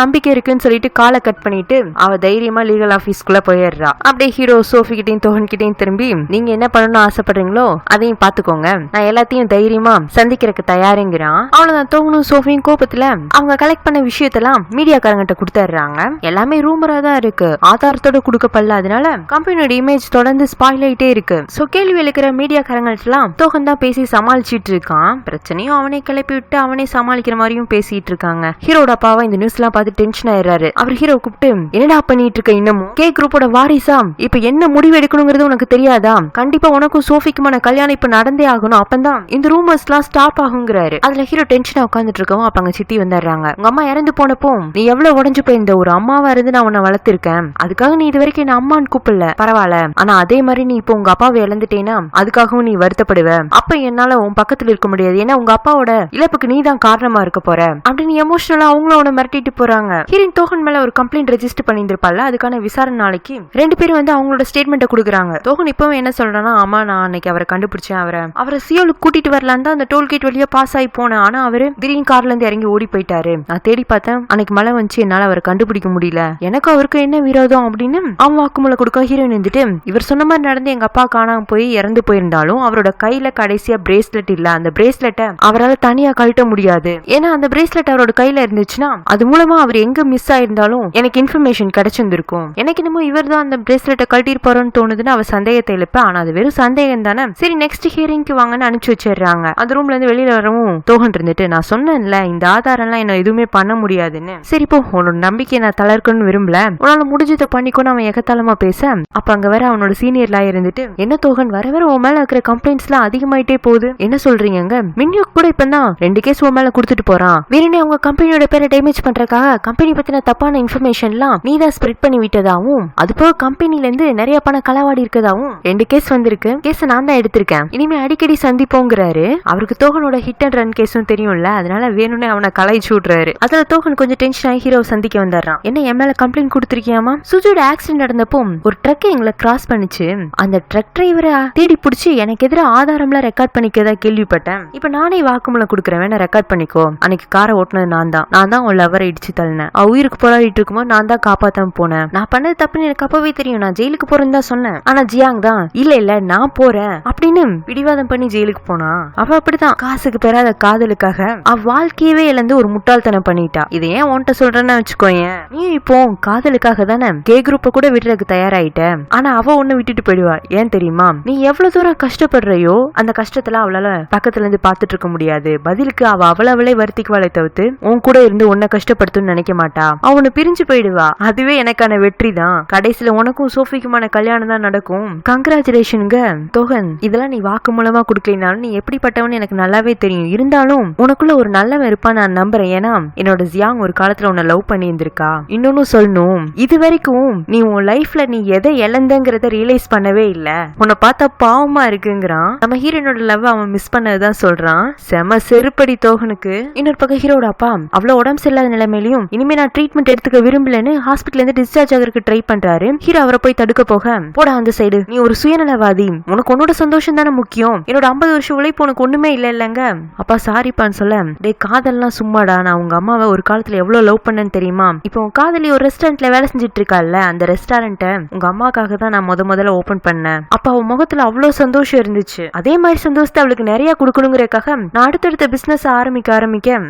நம்பிக்கை இருக்குன்னு சொல்லிட்டு காலை கட் பண்ணிட்டு அவ தைரியமா லீகல் ஆபீஸ்க்குள்ள போயிடுறா. அப்படியே ஹீரோ சோஃபி கிட்டையும் தோகன் கிட்டையும் திரும்பி, நீங்க என்ன பண்ணணும்னு ஆசைப்படுறீங்களோ அதையும் பாத்துக்கோங்க, நான் எல்லாத்தையும் தைரியமா சந்திக்கிறதுக்கு தயாருங்கிறான். அவ்வளவுதான். தோகனும் சோஃபியும் கோபத்துல அவங்க கலெக்ட் பண்ண விஷயத்தெல்லாம் மீடியாக்காரங்கிட்ட கொடுத்துறாங்க. எல்லாமே ரூமரா தான் இருக்கு, ஆதாரத்தோட கொடுக்கப்படல. அதனால கம்பெனியோட இமேஜ் தொடர்ந்து ஸ்பாயில் ஆயிட்டே இருக்கு. சோ கேள்வி எழுக்கிற மீடியாக்காரங்கள்ட்டலாம் தோகன் தான் பேசி சமாளிச்சிட்டு இருக்கான். பிரச்சனையும் அவனே கிளப்பி விட்டு அவனே சமாளிக்கிற மாதிரியும் பேசிட்டு இருக்காங்க. ஹீரோட அப்பாவா இந்த நியூஸ் எல்லாம் பார்த்து டென்ஷன் ஆயிடுறாரு. அவர் ஹீரோ கூப்பிட்டு, என்னடா பண்ணிட்டு இருக்க? இன்னமும் கே குரூப்போட வாரிசா? இப்ப என்ன முடிவு எடுக்கணுங்கிறது உனக்கு தெரியாதா? கண்டிப்பா உனக்கும் சோஃபிக்குமான கல்யாணம் இப்ப நடந்தே ஆகணும். அப்பதான் இந்த ரூமர்ஸ் எல்லாம் ஸ்டாப் ஆகுங்கிறாரு. அதுல ஹீரோ டென்ஷனா உட்காந்துட்டு இருக்கவும் அப்ப அங்க சித்தி வந்துடுறாங்க. உங்க அம்மா இறந்து போனப்போ நீ எவ்வளவு உடஞ்சு போயிருந்த. ஒரு அம்மாவா இருந்து நான் உன்னை வளர்த்திருக்கேன். அதுக்காக நீ இது வரைக்கும் என்ன அம்மான்னு கூப்பிடல, பரவாயில்ல. ஆனா அதே மாதிரி நீ இப்போ உங்க அப்பாவை இழந்துட்டேன்னா அதுக்காகவும் நீ வருத்தப்படுவ. அப்ப என்னால உன் பக்கத்துல இருக்க முடியாது. ஏன்னா உங்க அப்பாவோட இழப்புக்கு நீ தான் காரணமா இருக்க போற அப்படின்னு எமோஷனலா அவங்களும் அவனை மிரட்டிட்டு போறாங்க. ஹீரோயின் தோகன் மேல ஒரு கம்ப்ளைண்ட் ரெஜிஸ்டர் பண்ணிருப்பால, அதுக்கான விசாரணை நாளைக்கு 2 பேரும் வந்து அவங்களோட ஸ்டேட்மெண்ட்டை கொடுக்குறாங்க. தோகன் இப்பவும் என்ன சொல்றான்னா, ஆமா நான் அன்னைக்கு அவரை கண்டுபிடிச்சேன். அவரை சியோலுக்கு கூட்டிட்டு வரலான் தான் அந்த டோல்கேட் வழியா பாஸ் ஆகி போனேன். ஆனா அவரு திடீர்னு கார்ல இருந்து இறங்கி ஓடி போயிட்டாரு. நான் தேடி பார்த்தேன், அன்னைக்கு மழை வந்துச்சு, என்னால அவரை கண்டுபிடிக்க முடியல. எனக்கு அவருக்கு என்ன விரோதம் அப்படின்னு அவன் வாக்குமூலம் கொடுக்க ஹீரோயின் வந்துட்டு, இவர் சொன்ன மாதிரி நடந்து எங்க அப்பா காணாம போய் இறந்து போயிருந்தாலும் அவரோட கையில கடைசியா பிரேஸ்லெட் இல்ல. அந்த பிரேஸ்லெட்டை அவரால் தனியா கழட்ட முடியாது. ஏன்னா அந்த பிரேஸ்லெட் அவரோட கையில இருந்துச்சுன்னா அது மூலமா அவர் எங்க மிஸ் ஆயிருந்தாலும் எனக்கு இன்ஃபர்மேஷன் கிடைச்சிருந்திருக்கும். எனக்கு என்னமோ இவர் தான் அந்த பிரேஸ்லெட்டை கழட்டிருப்பாரோன்னு தோணுதுன்னு அவ சந்தேகத்தை எழுப்ப. ஆனா அது வெறும் சந்தேகம் தானே. சரி நெக்ஸ்ட் ஹியரிங்க்கு வாங்கன்னு அனுப்பிச்சு வச்சிடுறாங்க. அந்த ரூம்ல இருந்து வெளியில வரவும் தோகன் இருந்துட்டு, நான் சொன்னேன்ல இந்த ஆதாரம் எல்லாம் என்ன எதுவுமே பண்ண முடியாதுன்னு. சரி போ, உன்னோட நம்பிக்கையை நான் தளர்க்கணும்னு விரும்பல, உன்னால முடிஞ்சதை பண்ணிக்கோன்னு அவன் எகத்தாளமா பேச, அப்ப அங்க வர அவனோட சீனியர் லாயர் இருந்துட்டு, என்ன தோகன் வர வர உன் மேல இருக்கிற கம்ப்ளைண்ட்ஸ் எல்லாம் அதிகமாயிட்டே போகுது, என்ன சொல்றீங்க? மின்யூக் கூட இப்பதான் 2 கேஸ் உன் மேல கொடுத்துட்டு போறான். வேறனே அவங்க கம்பெனியோட பேரை டேமேஜ் பண்றதுக்காக கம்பெனி பத்தின தப்பான இன்ஃபர்மேஷன் எல்லாம் நீ தான் ஸ்ப்ரெட் பண்ணி விட்டதாவும், அது போக கம்பெனில இருந்து நிறைய பணம் களவாடி இருக்கதாவும் 2 கேஸ் வந்திருக்கு. கேஸ் நான் தான் எடுத்திருக்கேன். இனிமே அடிக்கடி சந்திப்போங்கிறாரு. அவருக்கு தோகனோட ஹிட் அண்ட் ரன் கேஸும் தெரியும்ல, அதனால வேணும்னே அவனை கலாய்ச்சி விடுறாரு. அதுல தோகன் கொஞ்சம் டென்ஷன் ஆகி ஹீரோ சந்திக்க வந்துடுறான். என்ன என் மேல கம்ப்ளைண்ட் கொடுத்திருக்கியாமா? சுஜோட ஆக்சிடென்ட் நடந்தப்போ ஒரு ட்ரக் எங்களை கிராஸ் பண்ணிச்சு. அந்த ட்ரக் டிரைவரை தேடி பிடிச்சி எனக்கு எதிராக ஆதாரம்லாம் ரெக்கார்ட் பண்ணிக்கதா கேள்விப்பட்டேன். இப்ப நானே வாக்குமூலம் கொடுக்குறேன், வேணா ரெக்கார்ட் பண்ணிக்கோ. அன்னைக்கு காரை ஓட்டுனது நான் தான் உன் லவரை இடிச்சு தள்ளினேன். உயிருக்கு போராடிட்டு இருக்கும்போது நான் தான் காப்பாத்தாம போனேன். நான் பண்ணது தப்புன்னு எனக்கு அப்பவே தெரியும். நான் ஜெயிலுக்கு போறேன்னு தான் சொன்னேன். ஆனா ஜியாங் தான் இல்ல நான் போறேன் அப்படின்னு பிடிவாதம் பண்ணி ஜெயிலுக்கு போனா. அவ அப்படிதான் காசுக்கு பெறாத காதலுக்காக அவ வாழ்க்கையவே இழந்து ஒரு முட்டாள்தனம் பண்ணிட்டா. இதை ஏன் உன்கிட்ட சொல்றேன்னு வச்சுக்கோயேன். நீ இப்போ காதலுக்காக தானே கே குரூப்பை கூட விடுறதுக்கு தயாராயிட்ட. ஆனா அவ ஒண்ணு விட்டுட்டு போயிடுவா. ஏன் தெரியுமா? நீ எவ்வளவு தூரம் கஷ்டப்படுறையோ அந்த கஷ்டத்துல அவளால பக்கத்துல இருந்து பாத்துட்டு இருக்க முடியாது. பதிலுக்கு அவ அவளவளே வருத்திக்குவாளை தவிர்த்து உன் கூட இருந்து உன்னை கஷ்டப்படுத்துன்னு நினைக்க மாட்டா. அவனு பிரிஞ்சு போயிடுவா. அதுவே எனக்கான வெற்றி தான். கடைசியில உனக்கும் சோஃபிக்குமான கல்யாணம் தான் நடக்கும். கங்க்ராச்சுலேஷனுங்க தோகன். இதெல்லாம் நீ வாக்கு மூலமா கொடுக்கலினாலும் நீ எப்படிப்பட்டவன்னு எனக்கு நல்லாவே தெரியும். இருந்தாலும் உனக்குள்ள ஒரு நல்லவன் இருப்பான் நான் நம்புறேன். ஏன்னா என்னோட ஜியாங் ஒரு காலத்துல உன்னை லவ் பண்ணி இருந்திருக்கா. இன்னொன்னு சொல்லணும், இது வரைக்கும் நீ உன் லைஃப்ல நீ எதை இழந்தங்கிறத ரியலைஸ் பண்ணவே இல்ல. உன்னை பார்த்தா பாவமா இருக்குங்கிறான். நம்ம ஹீரோனோட லவ் அவன் மிஸ் பண்ணதான் சொல்றான். செம செருப்படி தோகனுக்கு. இன்னும் இன்னொரு பக்கம் ஹீரோட அப்பா அவ்வளவு உடம்பு சரியில்லாத நிலைமையிலும் இனிமே நான் ட்ரீட்மெண்ட் எடுத்துக்க விரும்பலன்னு ஹாஸ்பிட்டல் இருந்து டிஸ்சார்ஜ் ஆகிறதுக்கு ட்ரை பண்றாரு. ஹீரோ அவரை போய் தடுக்க போக, போடா அந்த சைடு, நீ ஒரு சுயநலவாதி, உனக்கு உன்னோட சந்தோஷம் தானே முக்கியம், என்னோட 50 வருஷம் உழைப்பு உனக்கு ஒண்ணுமே இல்ல இல்லங்க. அப்பா சாரிப்பான்னு சொல்ல, டே காதல்லாம் சும்மாடா, நான் உங்க அம்மாவை ஒரு காலத்துல எவ்வளவு லவ் பண்ணேன்னு தெரியுமா, இப்போ உன் காதலி ஒரு ரெஸ்டாரண்ட்ல வேலை செஞ்சுட்டு இருக்கால, அந்த ரெஸ்டாரண்ட்ட உங்க அம்மாக்காக தான் நான் முதல்ல ஓபன் பண்ணேன். அப்ப அவ முகத்துல அவ்வளவு சந்தோஷம் இருந்துச்சு. அதே மாதிரி சந்தோஷத்தை அவளுக்கு நிறைய கொடுக்கணுங்கிறதுக்காக நான் அடுத்தடுத்த பிசினஸ் ஆரம்பிக்க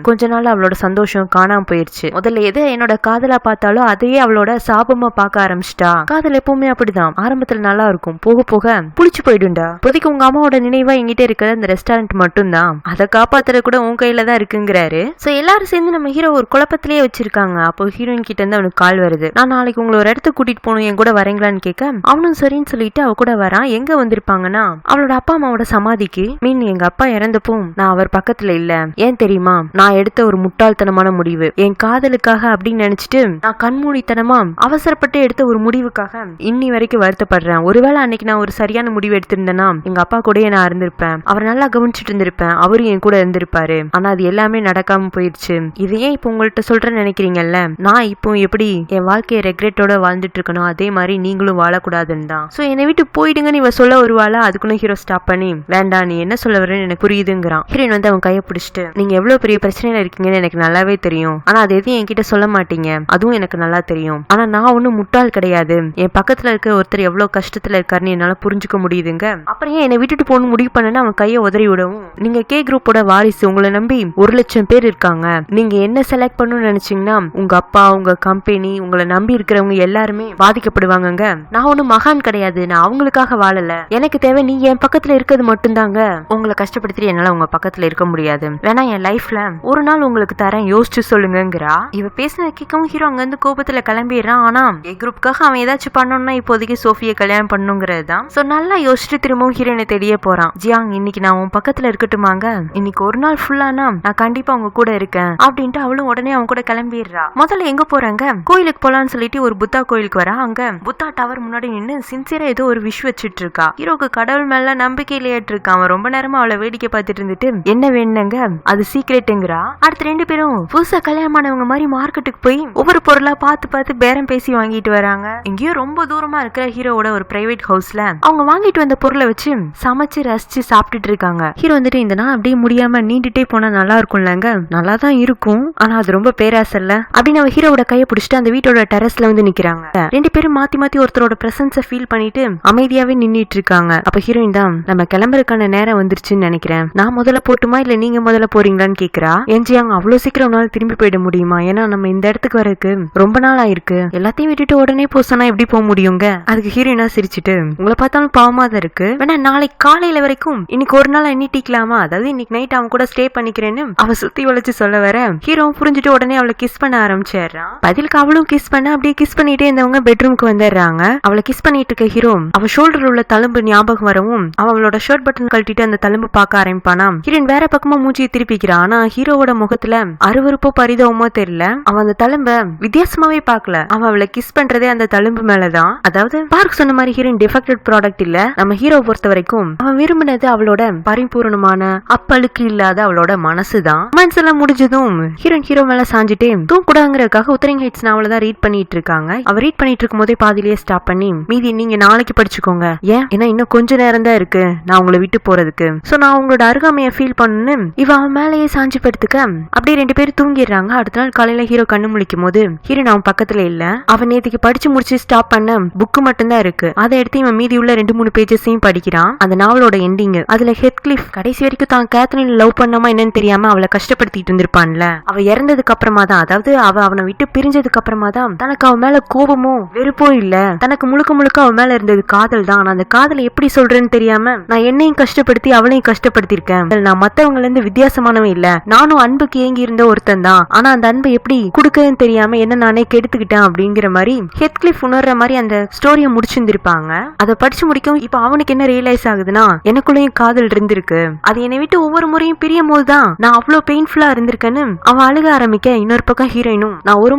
கொஞ்ச நாள் அவளோட சந்தோஷம் காணாம போயிருச்சு. முதல்ல எது என்னோட காதலா பார்த்தாலும் அதையே அவளோட சாபமா பார்க்க ஆரம்பிச்சிட்டா. காதல் எப்பவுமே அப்படிதான், ஆரம்பத்துல நல்லா இருக்கும், போக போக புளிச்சு போயிடும்டா. இப்போதைக்கு உங்க அம்மாவோட நினைவா எங்கிட்ட இருக்கிற அந்த ரெஸ்டாரண்ட் மட்டும் தான், அதை காப்பாத்துறது கூட உன் கையில தான் இருக்குங்கிறாரு. சோ எல்லாரும் சேர்ந்து நம்ம ஹீரோ ஒரு குழப்பத்திலேயே வச்சிருக்காங்க. அப்போ ஹீரோயின் கிட்ட இருந்து அவனுக்கு கால் வருது. நான் நாளைக்கு உங்களை ஒரு இடத்துக்கு கூட்டிட்டு போகணும், என் கூட வரீங்களான்னு கேட்க, அவனும் சரின்னு சொல்லிட்டு அவ கூட வரான். எங்க வந்திருப்பாங்கன்னா அவளோட அப்பா அம்மாவோட சமாதிக்கு. மீன் எங்க அப்பா இறந்தப்போ நான் அவர் பக்கத்துல இல்ல, ஏன் தெரியுமா, நான் எடுத்த ஒரு முட்டாள்தனமான முடிவு, என் காதலுக்காக அப்படின்னு நினைச்சிட்டு நான் கண்மூடித்தனமா அவசரப்பட்டு எடுத்த ஒரு முடிவுக்காக இன்னி வரைக்கும் வருத்தப்படுறேன். ஒருவேளை அன்னைக்கு நான் ஒரு சரியான முடிவு எடுத்திருந்தேன்னா எங்க அப்பா கூட நான் இருந்திருப்பேன், அவர் நல்லா கவனிச்சுட்டு இருந்திருப்பேன், அவரும் என் கூட இருந்திருப்பாரு. ஆனா அது எல்லாமே நடக்காம போயிடுச்சு. இதையே இப்ப உங்கள்கிட்ட சொல்றேன்னு நினைக்கிறீங்கல்ல, நான் இப்போ எப்படி என் வாழ்க்கையை ரெக்ரெட்டோட வாழ்ந்துட்டு இருக்கணும், அதே மாதிரி நீங்களும் வாழக்கூடாதுன்னு தான். சோ என்னை விட்டு போயிடுங்கன்னு இவ சொல்ல வருவாளா, அதுக்குன்னு ஹீரோ ஸ்டாப் பண்ணி, வேண்டாம் நீ என்ன சொல்ல வரேன்னு எனக்கு புரியுதுங்கிறான். ஹீரோயின் வந்து அவன் கையை பிடிச்சிட்டு, நீங்க எவ்வளவு பெரிய பிரச்சனையில இருக்கீங்கன்னு எனக்கு நல்லாவே தெரியும், ஆனா அது எதையும் என்கிட்ட சொல்ல மாட்டீங்க, அதுவும் எனக்கு நல்லா தெரியும். ஆனா நான் ஒன்னும் முட்டாள் கிடையாது, என் பக்கத்துல இருக்க ஒருத்தர் எவ்வளவு கஷ்டத்துல இருக்காருன்னு என்னால புரிஞ்சுக்க முடியுதுங்க. அப்புறம் என்னை விட்டுட்டு போகணும் முடிவு பண்ணு அவன் கையை உதறி விடவும், நீங்க கே குரூப்போட வாரிசு, உங்களை நம்பி 1,00,000 பேர் இருக்காங்க, நீங்க என்ன செலக்ட் பண்ணணும்னு நினைச்சீங்கன்னா உங்க அப்பா, உங்க கம்பெனி, உங்களை நம்பி இருக்கிறவங்க எல்லாருமே பாதிக்கப்படுவாங்க. நான் ஒன்னும் மகான் கிடையாது, நான் அவங்களுக்காக வாழல, எனக்கு தேவை நீ என் பக்கத்துல இருக்கிறது மட்டும்தாங்க. உங்களை கஷ்டப்படுத்திட்டு என்னால உங்க பக்கத்துல இருக்க முடியாது, வேணா என் லைஃப்ல ஒரு நாள் உங்களுக்கு தரேன், யோசிச்சு சொல்லுங்கிறா. இவ பேசினது கேட்கவும் ஹீரோ அங்க இருந்து கோபத்துல கிளம்பிடுறான். ஆனா ஏ குரூப்காக அவன் ஏதாச்சும் பண்ணணும்னா இப்போதைக்கு சோஃபியை கல்யாணம் பண்ணுங்கிறது தான். சோ நல்லா யோசிச்சுட்டு திரும்பவும் ஹீரோனை தேடியே போறான். ஜியாங் இன்னைக்கு நான் உன் பக்கத்துல இருக்கட்டுமாங்க, இன்னைக்கு ஒரு நாள் ஃபுல்லானா நான் கண்டிப்பா உங்க கூட இருக்கேன் அப்படின்ட்டு அவளும் உடனே அவங்க கூட கிளம்பிடுறா. முதல்ல எங்க போறாங்க, கோயிலுக்கு போலான்னு சொல்லிட்டு ஒரு புத்தா கோயிலுக்கு வரா. அங்க புத்தா டவர் முன்னாடி நின்று சின்சியரா ஏதோ ஒரு விஷ் வச்சுட்டு இருக்கா. ஹீரோக்கு கடவுள் மேல நம்பிக்கை இல்லையாட்டு இருக்கான். அவன் ரொம்ப நேரமா அவளை வேடிக்கை பார்த்துட்டு இருந்துட்டு, என்ன வேணுங்க, அது சீக்ரெட்டுங்கிறா. அடுத்த 2 பேரும் புதுசா கல்யாணமானவங்க மாதிரி மார்க்கெட்டுக்கு போய் ஒவ்வொரு பொருளா பார்த்து பேரம் பேசி வாங்கிட்டு வராங்க. எங்கேயோ ரொம்ப தூரமா இருக்கிற ஹீரோவோட ஒரு பிரைவேட் ஹவுஸ்ல அவங்க வாங்கிட்டு வந்த பொருளை வச்சு சமைச்சு ரசிச்சு சாப்பிட்டுட்டு இருக்காங்க. ஹீரோ வந்துட்டு, இந்த நாள் அப்படியே முடியாம நீண்டுட்டே போனா நல்லா இருக்கும்லங்க, நல்லா தான் இருக்கும், ஆனா அது ரொம்ப பேராசல்ல அப்படின்னு அவ ஹீரோவோட கையை பிடிச்சிட்டு அந்த வீட்டோட டெரஸ்ல வந்து நிக்கிறாங்க. 2 பேரும் மாத்தி ஒருத்தரோட பிரசன்ஸை ஃபீல் பண்ணிட்டு அமைதியாவே நின்னுட்டு இருக்காங்க. அப்ப ஹீரோயின் தான், நம்ம கிளம்புறதுக்கான நேரம் வந்துருச்சுன்னு நினைக்கிறேன், நான் முதல்ல போட்டுமா இல்ல நீங்க முதல்ல போறீங்களான்னு கேக்குறா. என்ஜியாங்க அவ்வளவு சீக்கிரம் உன்னால திரும்பி போயிட முடியுமா, ஏன்னா நம்ம இந்த இடத்துக்கு வரக்கு ரொம்ப நாள் ஆயிருக்கு, எல்லாத்தையும் விட்டுட்டு உடனே போசனா எப்படி போக முடியுங்க. அதுக்கு ஹீரோயினா சிரிச்சுட்டு, உங்களை பார்த்தாலும் பாவமா தான் இருக்கு, வேணா நாளைக்கு காலையில வரைக்கும் இன்னைக்கு ஒரு நாள் எண்ணிட்டிக்கலாமா, அதாவது இன்னைக்கு நைட் அவன் கூட ஸ்டே பண்ணிக்கிறேன்னு அவ சுத்தி வளைச்சு சொல்ல வர ஹீரோ புரிஞ்சுட்டு உடனே அவளை கிஸ் பண்ண ஆரம்பிச்சிடுறான். பதிலுக்கு அவளும் கிஸ் பண்ண அப்படியே கிஸ் பண்ணிட்டே இருந்தவங்க பெட்ரூமுக்கு வந்துடுறாங்க. அவளை கிஸ் பண்ணிட்டு இருக்க ஹீரோ அவ ஷோல்டர் உள்ள தழும்பு ஞாபகம் வரவும் அவளோட ஷர்ட் பட்டன் கழட்டிட்டு அந்த தழும்பு பார்க்க ஆரம்பிப்பானா. ஹீரோயின் வேற பக்கமா மூஞ்சியை திருப்பிக்கிறான். ஆனா ஹீரோவோட முகத்துல அருவருப்போ பரிதாபமோ தெரியல, அவன் அந்த தழும்ப வித்தியாசமாவே பார்க்கல, அவன் அவளை கிஸ் பண்றதே அந்த தழும்பு மேலதான். அதாவது பார்க் சொன்ன மாதிரி ஹீரோயின் டிஃபெக்டட் ப்ராடக்ட் இல்ல, நம்ம ஹீரோ பொறுத்த வரைக்கும் அவன் விரும்பினது அவளோட பரிபூர்ணமான அப்பழுக்கு இல்லாத அவளோட மனசுதான். மனசு எல்லாம் முடிஞ்சதும் ஹீரோயின் ஹீரோ மேல சாஞ்சிட்டே தூக்குடாங்கிறதுக்காக உத்தரிங் ஹைட்ஸ் நாவலதான் ரீட் பண்ணிட்டு இருக்காங்க. அவ ரீட் பண்ணிட்டு இருக்கும் போதே பாதிலேயே ஸ்டாப் பண்ணி, மீதி நீங்க நாளைக்கு படிச்சுக்கோங்க, ஏன் ஏன்னா இன்னும் கொஞ்ச நேரம் தான் இருக்கு நான் உங்களை விட்டு போறதுக்கு, சோ நான் உங்களோட அருகாமைய ஃபீல் பண்ணு இவ அவன் மேலேயே சாஞ்சி படுத்துக்க அப்படியே 2 பேரும் தூங்கிடுறாங்க. அடுத்த நாள் காலையில ஹீரோ கண்ணு முழிக்கும் போது ஹீரோயின் அவன் பக்கத்துல இல்ல. அவன் நேற்றுக்கு படிச்சு முடிச்சு ஸ்டாப் பண்ண புக்கு மட்டும் தான் இருக்கு, அதை எடுத்து இவன் மீதி உள்ள 2-3 பேஜஸையும் படிக்கிறான். அந்த நாவலோட எண்டிங் அதுல ஹெத்கிளிஃப் கடைசி வரைக்கும் தான் கேத்ரின் லவ் பண்ணாம என்னன்னு தெரியாம அவளை கஷ்டப்படுத்திட்டு இருந்திருப்பான்ல, அவ இறந்ததுக்கு அப்புறமா தான், அதாவது அவனை விட்டு பிரிஞ்சதுக்கு அப்புறமா தான் தனக்கு அவன் மேல கோபமோ வெறுப்போ இல்ல, தனக்கு முழுக்க அவன் மேல இருந்தது காதல் தான். அந்த காதலை எப்படி சொல்றேன்னு தெரியாம நான் என்னையும் கஷ்டப்படுத்தி அவளையும் கஷ்டப்படுத்திருக்கேன், நான் மத்தவங்கள இருந்து வித்தியாசமானவன் இல்ல, நானும் அன்புக்கு ஏங்கி இருந்த ஒருத்தன் தான், ஆனா அந்த அன்பை எப்படி குடுக்கன்னு தெரியாம என்ன நானே கெடுத்துக்கிட்டேன் அப்படிங்கிற மாதிரி ஹெத்கிளிஃப் உணர்ற மாதிரி அந்த ஸ்டோரிய முடிச்சிருந்திருப்பாங்க. அதை படிச்சு முடிக்கவும் இப்ப அவனுக்கு என்ன ரியலைஸ் ஆகுதுன்னா, எனக்குள்ளேயும் காதல் இருந்திருக்கு, அது என்னை விட்டு ஒவ்வொரு முறையும் பிரியும் போதுதான் நான் அவ்வளவு பெயின்ஃபுல்லா இருந்திருக்கேன்னு அவன் அழுக ஆரம்பிக்க, இன்னொரு பக்கம் ஹீரோயினும், நான் ஒரு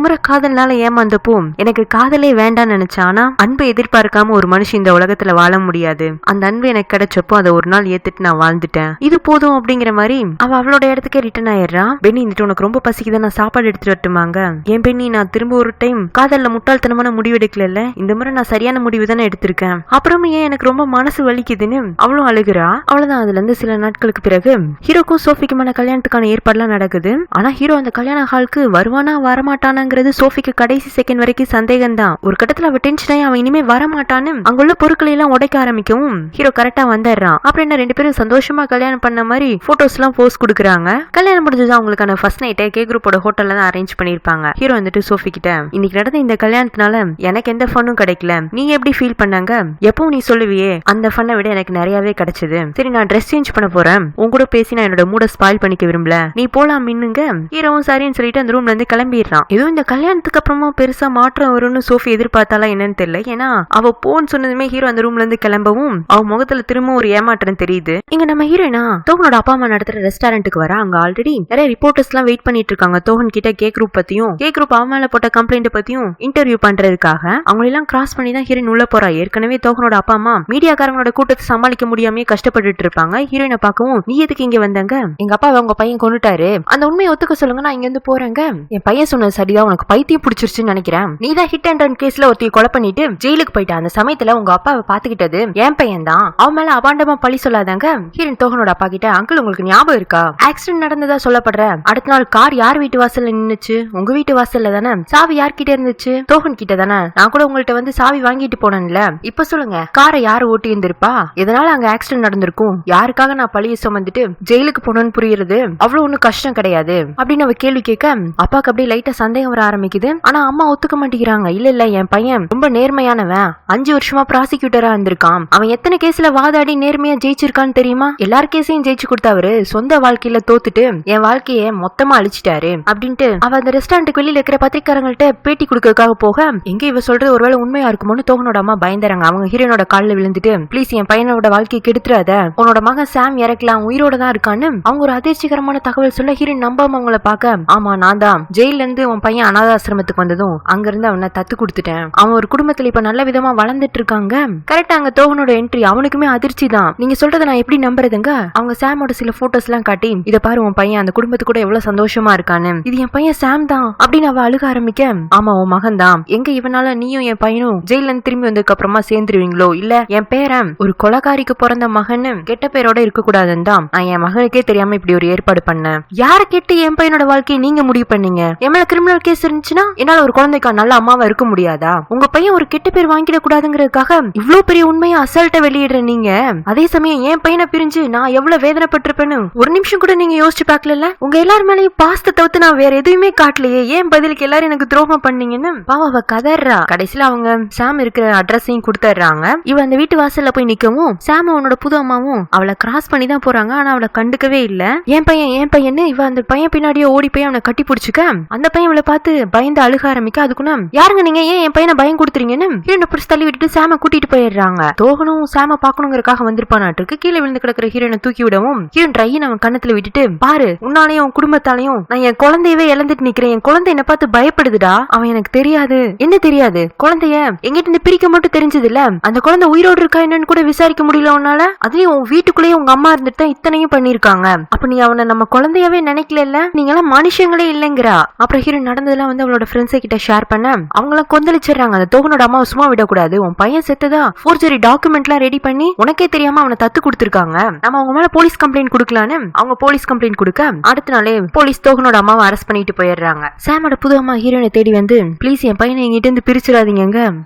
முறை காதல்னால ஏமாந்தப்போ எனக்கு காதலே வேண்டாம்னு நினைச்சேன், ஆனா அன்பை எதிர்பார்க்காம ஒரு மனுஷன் இந்த உலகத்துல வாழ முடியாது, அந்த அன்பு எனக்கு கிடைச்சப்போ அதை ஒரு நாள் ஏத்துட்டு நான் வாழ்ந்துட்டேன், இது போதும் அப்படிங்கிற மாதிரி அவ அவளோட இடத்துக்கே ரிட்டர்ன் ஆயிடுறான். பென்னி வந்துட்டு உனக்கு ரொம்ப பசிக்குது, நான் சாப்பாடு எடுத்துட்டு வரட்டுமாங்க? ஏன் பென்னி, நான் திரும்ப ஒரு டைம் காதல்ல முட்டாள்தனமான முடிவு எடுக்கல, இந்த முறை நான் சரியான முடிவு தானே எடுத்திருக்கேன். அப்புறமே ஏன் எனக்கு ரொம்ப மனசு வலிக்குதுன்னு அவளும் அழுகுறா. அவ்வளவுதான். அதுல இருந்து சில நாட்களுக்கு பிறகு ஹீரோக்கும் சோஃபிக்குமான கல்யாணத்துக்கான ஏற்பாடுலாம் நடக்குது. ஆனா ஹீரோ அந்த கல்யாண ஹாலுக்கு வருவானா வரமாட்டானாங்கிறது சோஃபிக்கு கடைசி செகண்ட் வரைக்கும் சந்தேகம் தான். ஒரு கட்டத்துல அவ டென்ஷன் ஆகி அவன் இனிமே வரமாட்டான்னு அங்குள்ள பொருட்களை எல்லாம் உடைக்க ஆரம்பிக்கவும் ஹீரோ கரெக்டா வந்துடுறான். அப்புறம் என்ன, ரெண்டு பேரும் சந்தோஷமா கல்யாணம் பண்ண மாதிரி போட்டோஸ் எல்லாம் போஸ்ட் கொடுக்குறாங்க. கல்யாணம் முடிஞ்சது அவங்களுக்கான ஃபர்ஸ்ட் நைட்டை கே குரூப்போட ஹோட்டல்ல தான் அரேஞ்ச் பண்ணிருப்பாங்க. ஹீரோ வந்துட்டு சோஃபி கிட்ட, இன்னைக்கு நடந்த இந்த கல்யாணத்தினால எனக்கு எந்த ஃபன்னும் கிடைக்கல, நீ எப்படி ஃபீல் பண்ணாங்க? எப்பவும் நீ சொல்லுவியே அந்த ஃபன்னை விட எனக்கு நிறையவே கிடைச்சது. சரி, நான் ட்ரெஸ் சேஞ்ச் பண்ண போறேன், உன் கூட பேசி நான் என்னோட மூட ஸ்பாயில் பண்ணிக்க விரும்பல, நீ போலாம் மின்னுங்க. ஹீரோவும் சரின்னு சொல்லிட்டு அந்த ரூம்ல இருந்து கிளம்பிடுறான். எதுவும் இந்த கல்யாணத்துக்கு அப்புறமா பெருசா மாற்றம் வரும்னு சோஃபி எதிர்பார்த்தாலா என்னன்னு தெரியல. ஏன்னா அவ போன்னு சொன்னதுமே ஹீரோ அந்த ரூம்ல இருந்து கிளம்பவும் அவ முகத்துல திரும்ப ஒரு ஏமாற்றம் தெரியுது. இங்க நம்ம ஹீரோனா தோகனோட அப்பா அம்மா நடத்துற ரெஸ்டாரண்ட்டுக்கு வர. அங்க ஆல்ரெடி நிறைய ரிப்போர்ட்டர்ஸ் எல்லாம் வெயிட் பண்ணிட்டு இருக்காங்க. தோகன் கிட்ட கே குரூப் பத்தியும் கே குரூப் அவன் மேல போட்ட கம்ப்ளைண்ட் பத்தியும் இன்டர்வியூ பண்றதுக்காக அவங்க எல்லாம் கிராஸ் பண்ணி தான் ஹீரோயின் உள்ள போறா. ஏற்கனவே தோகனோட அப்பா அம்மா மீடியாக்காரங்களோட கூட்டத்தை சமாளிக்க முடியாம கஷ்டப்பட்டுட்டு இருப்பாங்க. ஹீரோயினை பார்க்கவும், நீ எதுக்கு இங்க வந்தாங்க? எங்க அப்பா உங்க பையன் கொண்டுட்டாரு, அந்த உண்மையை ஒத்துக்க சொல்லுங்க, நான் இங்க இருந்து போறேங்க. என் பையன் சொன்னது சரிதான், உனக்கு பைத்தியம் பிடிச்சிருச்சுன்னு நினைக்கிறேன். நீ தான் ஹிட் அண்ட் ரன் கேஸ்ல ஒருத்தைய கொலை பண்ணிட்டு ஜெயிலுக்கு போயிட்ட. அந்த சமயத்துல உங்க அப்பாவை பாத்துக்கிட்டது என் பையன் தான், அவன் மேல அபாண்டமா பழி சொல்லாதாங்க. ஹீரோயின் தோகனோட அப்பா கிட்ட, அங்கிள் உங்களுக்கு ஞாபகம் இருக்கா ஆக்சிடென்ட் நடந்ததா சொல்லப்படுற அடுத்த நாள் கார் யார் வீட்டு வாசல்ல நின்னுச்சு? உங்க வீட்டு வாசல்ல தானே. சாவி யார்கிட்ட இருந்துச்சு? தோகன் கிட்ட தானே. நான் கூட உங்கள்ட்ட வந்து சாவி வாங்கிட்டு போனேன்ல. இப்ப சொல்லுங்க, காரை யாரு ஓட்டி இருந்திருப்பா? இதனால அங்க ஆக்சிடென்ட் நடந்திருக்கும். யாருக்காக நான் பழிய சுமந்துட்டு ஜெயிலுக்கு போனேன்னு புரியுறது அவ்வளவு ஒன்னும் கஷ்டம் கிடையாது அப்படின்னு அவ கேள்வி கேட்க அப்பாக்கு அப்படியே லைட்டா சந்தேகம் வர ஆரம்பிக்குது. ஆனா அம்மா ஒத்துக்க மாட்டேங்கிறாங்க. இல்ல இல்ல, என் பையன் ரொம்ப நேர்மையானவன், 5 வருஷமா ப்ராசிக்யூட்டரா இருந்திருக்கான், அவன் எத்தனை கேஸ்ல வாதாடி நேர்மையா ஜெயிச்சிருக்கான்னு தெரியுமா? எல்லார் கேஸையும் ஜெயிச்சு கொடுத்தவரு சொந்த வாழ்க்கையில தோத்துட்டு என் வாழ்க்கைய மொத்தமா அழிச்சிட்டாரு அப்படின்ட்டு அவ அந்த ரெஸ்டாரண்ட்டுக்கு வெளியில இருக்கிற பத்திரிக்காரங்கள்ட்ட பேட்டி கொடுக்கறதுக்காக போக, எங்க இவ சொல்றது ஒருவேளை உண்மையா இருக்குமோன்னு தோகனோட அம்மா பயந்துறாங்க. அவங்க ஹீரோனோட காலில் விழுந்துட்டு, ப்ளீஸ் என் பையனோட வாழ்க்கையை கெடுத்துறாத, உன்னோட மகன் சாம் இறக்கலாம், உயிரோட தான் இருக்கான்னு அவங்க ஒரு அதிர்ச்சிகரமான தகவல் சொல்ல ஹீரோயின் நம்பாம அவங்கள பார்க்க, ஆமா நான் தான் ஜெயில இருந்து உன் பையன் அனாதாசிரமத்துக்கு வந்ததும் அங்க இருந்து அவனை தத்து கொடுத்துட்டேன், அவன் ஒரு குடும்பத்துல இப்ப நல்ல விதமா வளர்ந்துட்டு இருக்காங்க. கரெக்டா அங்க தோகனோட என்ட்ரி. அவனுக்குமே அதிர்ச்சி தான். நீங்க சொல்றதை நான் எப்படி நம்புறதுங்க? அவங்க சாமோட சில போட்டோஸ் எல்லாம் காட்டி, இத பாரு உன் பையன் அந்த குடும்பத்து கூட எவ்வளவு சந்தோஷமா இருக்கான்னு, இது என் பையன் சாம் தான் அப்படின்னு அவ அழுக ஆரம்பிக்க, ஆமா உன் மகன் தான், எங்க இவனால நீயும் என் பையனும் ஜெயில இருந்து திரும்பி வந்ததுக்கு அப்புறமா சேர்ந்துருவீங்களோ? இல்ல என் பேரன் ஒரு கொலைகாரிக்கு பிறந்த மகன் கெட்ட பேரோட இருக்க கூடாதுன்னு தான் நான் என் மகனுக்கே தெரியாம இப்படி ஒரு ஏற்பாடு பண்ணேன். யார கேட்டு என் பையனோட வாழ்க்கையை நீங்க முடிவு பண்ணீங்க? என் மேல கிரிமினல் கேஸ் இருந்துச்சுன்னா என்னால ஒரு குழந்தைக்கா நல்ல அம்மாவா இருக்க முடியாதா? உங்க பையன் ஒரு கெட்ட பேர் வாங்கிட கூடாதுங்கிறதுக்காக இவ்வளவு பெரிய உண்மையை அசால்ட்டா வெளியிடுற நீங்க, அதே சமயம் என் பையனை பிரிஞ்சு நான் எவ்வளவு வேதனைப்பட்டிருப்பேன்னு ஒரு நிமிஷம் கூட நீங்க யோசிச்சு பாக்கல. உங்க எல்லாரும் மேலயும் பாசத்தை தவிர்த்து நான் வேற எதுவுமே காட்டலையே, ஏன் பதிலுக்கு எல்லாரும் எனக்கு துரோகம் பண்ணீங்கன்னு பாவ கதறா. கடைசியில அவங்க சாம் இருக்கிற அட்ரஸையும் கொடுத்துறாங்க. இவ அந்த வீட்டு வாசல்ல போய் நிக்கவும் சாம் அவனோட புது அம்மாவும் அவளை கிராஸ் பண்ணி தான் போறாங்க. ஆனா அவளை கண்டுக்கவே இல்ல. என் பையன்னு இவ அந்த பையன் பின்னாடியே ஓடி போய் அவனை கட்டி பிடிச்சுக்க, அந்த பையன் இவளை பார்த்து பயந்து அழுக ஆரம்பிக்க, அதுக்குன்னா யாருங்க நீங்க, ஏன் என் பையனை பயம் கொடுத்துறீங்கன்னு ஹீரோனை பிடிச்சி தள்ளி விட்டுட்டு சாம கூட்டிட்டு போயிடுறாங்க. தோகனும் சாம பாக்கணுங்கிறதுக்காக வந்திருப்பானாட்டுக்கு. கீழே விழுந்து கிடக்கிற ஹீரோனை தூக்கி விடவும் ஹீரோன் ட்ரையின் அவன் கண்ணத்துல விட்டுட்டு, பாரு உன்னாலையும் உன் குடும்பத்தாலையும் நான் என் குழந்தையவே இழந்துட்டு நிக்கிறேன், என் குழந்தை என்ன பார்த்து பயப்படுதுடா, அவன் எனக்கு தெரியாது. என்ன தெரியாது? குழந்தைய எங்கிட்ட இருந்து பிரிக்க மட்டும் தெரிஞ்சது இல்ல, அந்த குழந்தை உயிரோடு இருக்கா என்னன்னு கூட விசாரிக்க முடியல உன்னால. அதுலயும் உன் வீட்டுக்குள்ளேயே உங்க அம்மா இருந்துட்டு தான் இத்தனையும் பண்ணிருக்காங்க. அப்ப நீ அவனை நம்ம குழந்தையவே நினைக்கல, நீங்க எல்லாம் மனுஷங்களே இல்லங்கிறா. அப்புறம் ஹீரோ நடந்ததெல்லாம் வந்து அவளோட ஃப்ரெண்ட்ஸ் கிட்ட ஷேர் பண்ண அவங்களாம் கொந்தளிச்சிடறாங்க. அந்த தோகனோட அம்மாவை சும்மா விடக்கூடாது, உன் பையன் செத்ததா ஃபோர்ஜரி டாக்குமெண்ட் எல்லாம் ரெடி பண்ணி உனக்கே தெரியாம அவனை தத்து கொடுத்திருக்காங்க, நம்ம அவங்க மேல போலீஸ் கம்ப்ளைண்ட் கொடுக்கலான்னு அவங்க போலீஸ் கம்ப்ளைண்ட் கொடுக்க அடுத்த நாளே போலீஸ் தோகனோட அம்மாவை அரெஸ்ட் பண்ணிட்டு போயிடுறாங்க. சாமோட புது அம்மா ஹீரோனை தேடி வந்து, ப்ளீஸ் என் பையனை என்கிட்ட இருந்து பிரிச்சிடாதீங்க,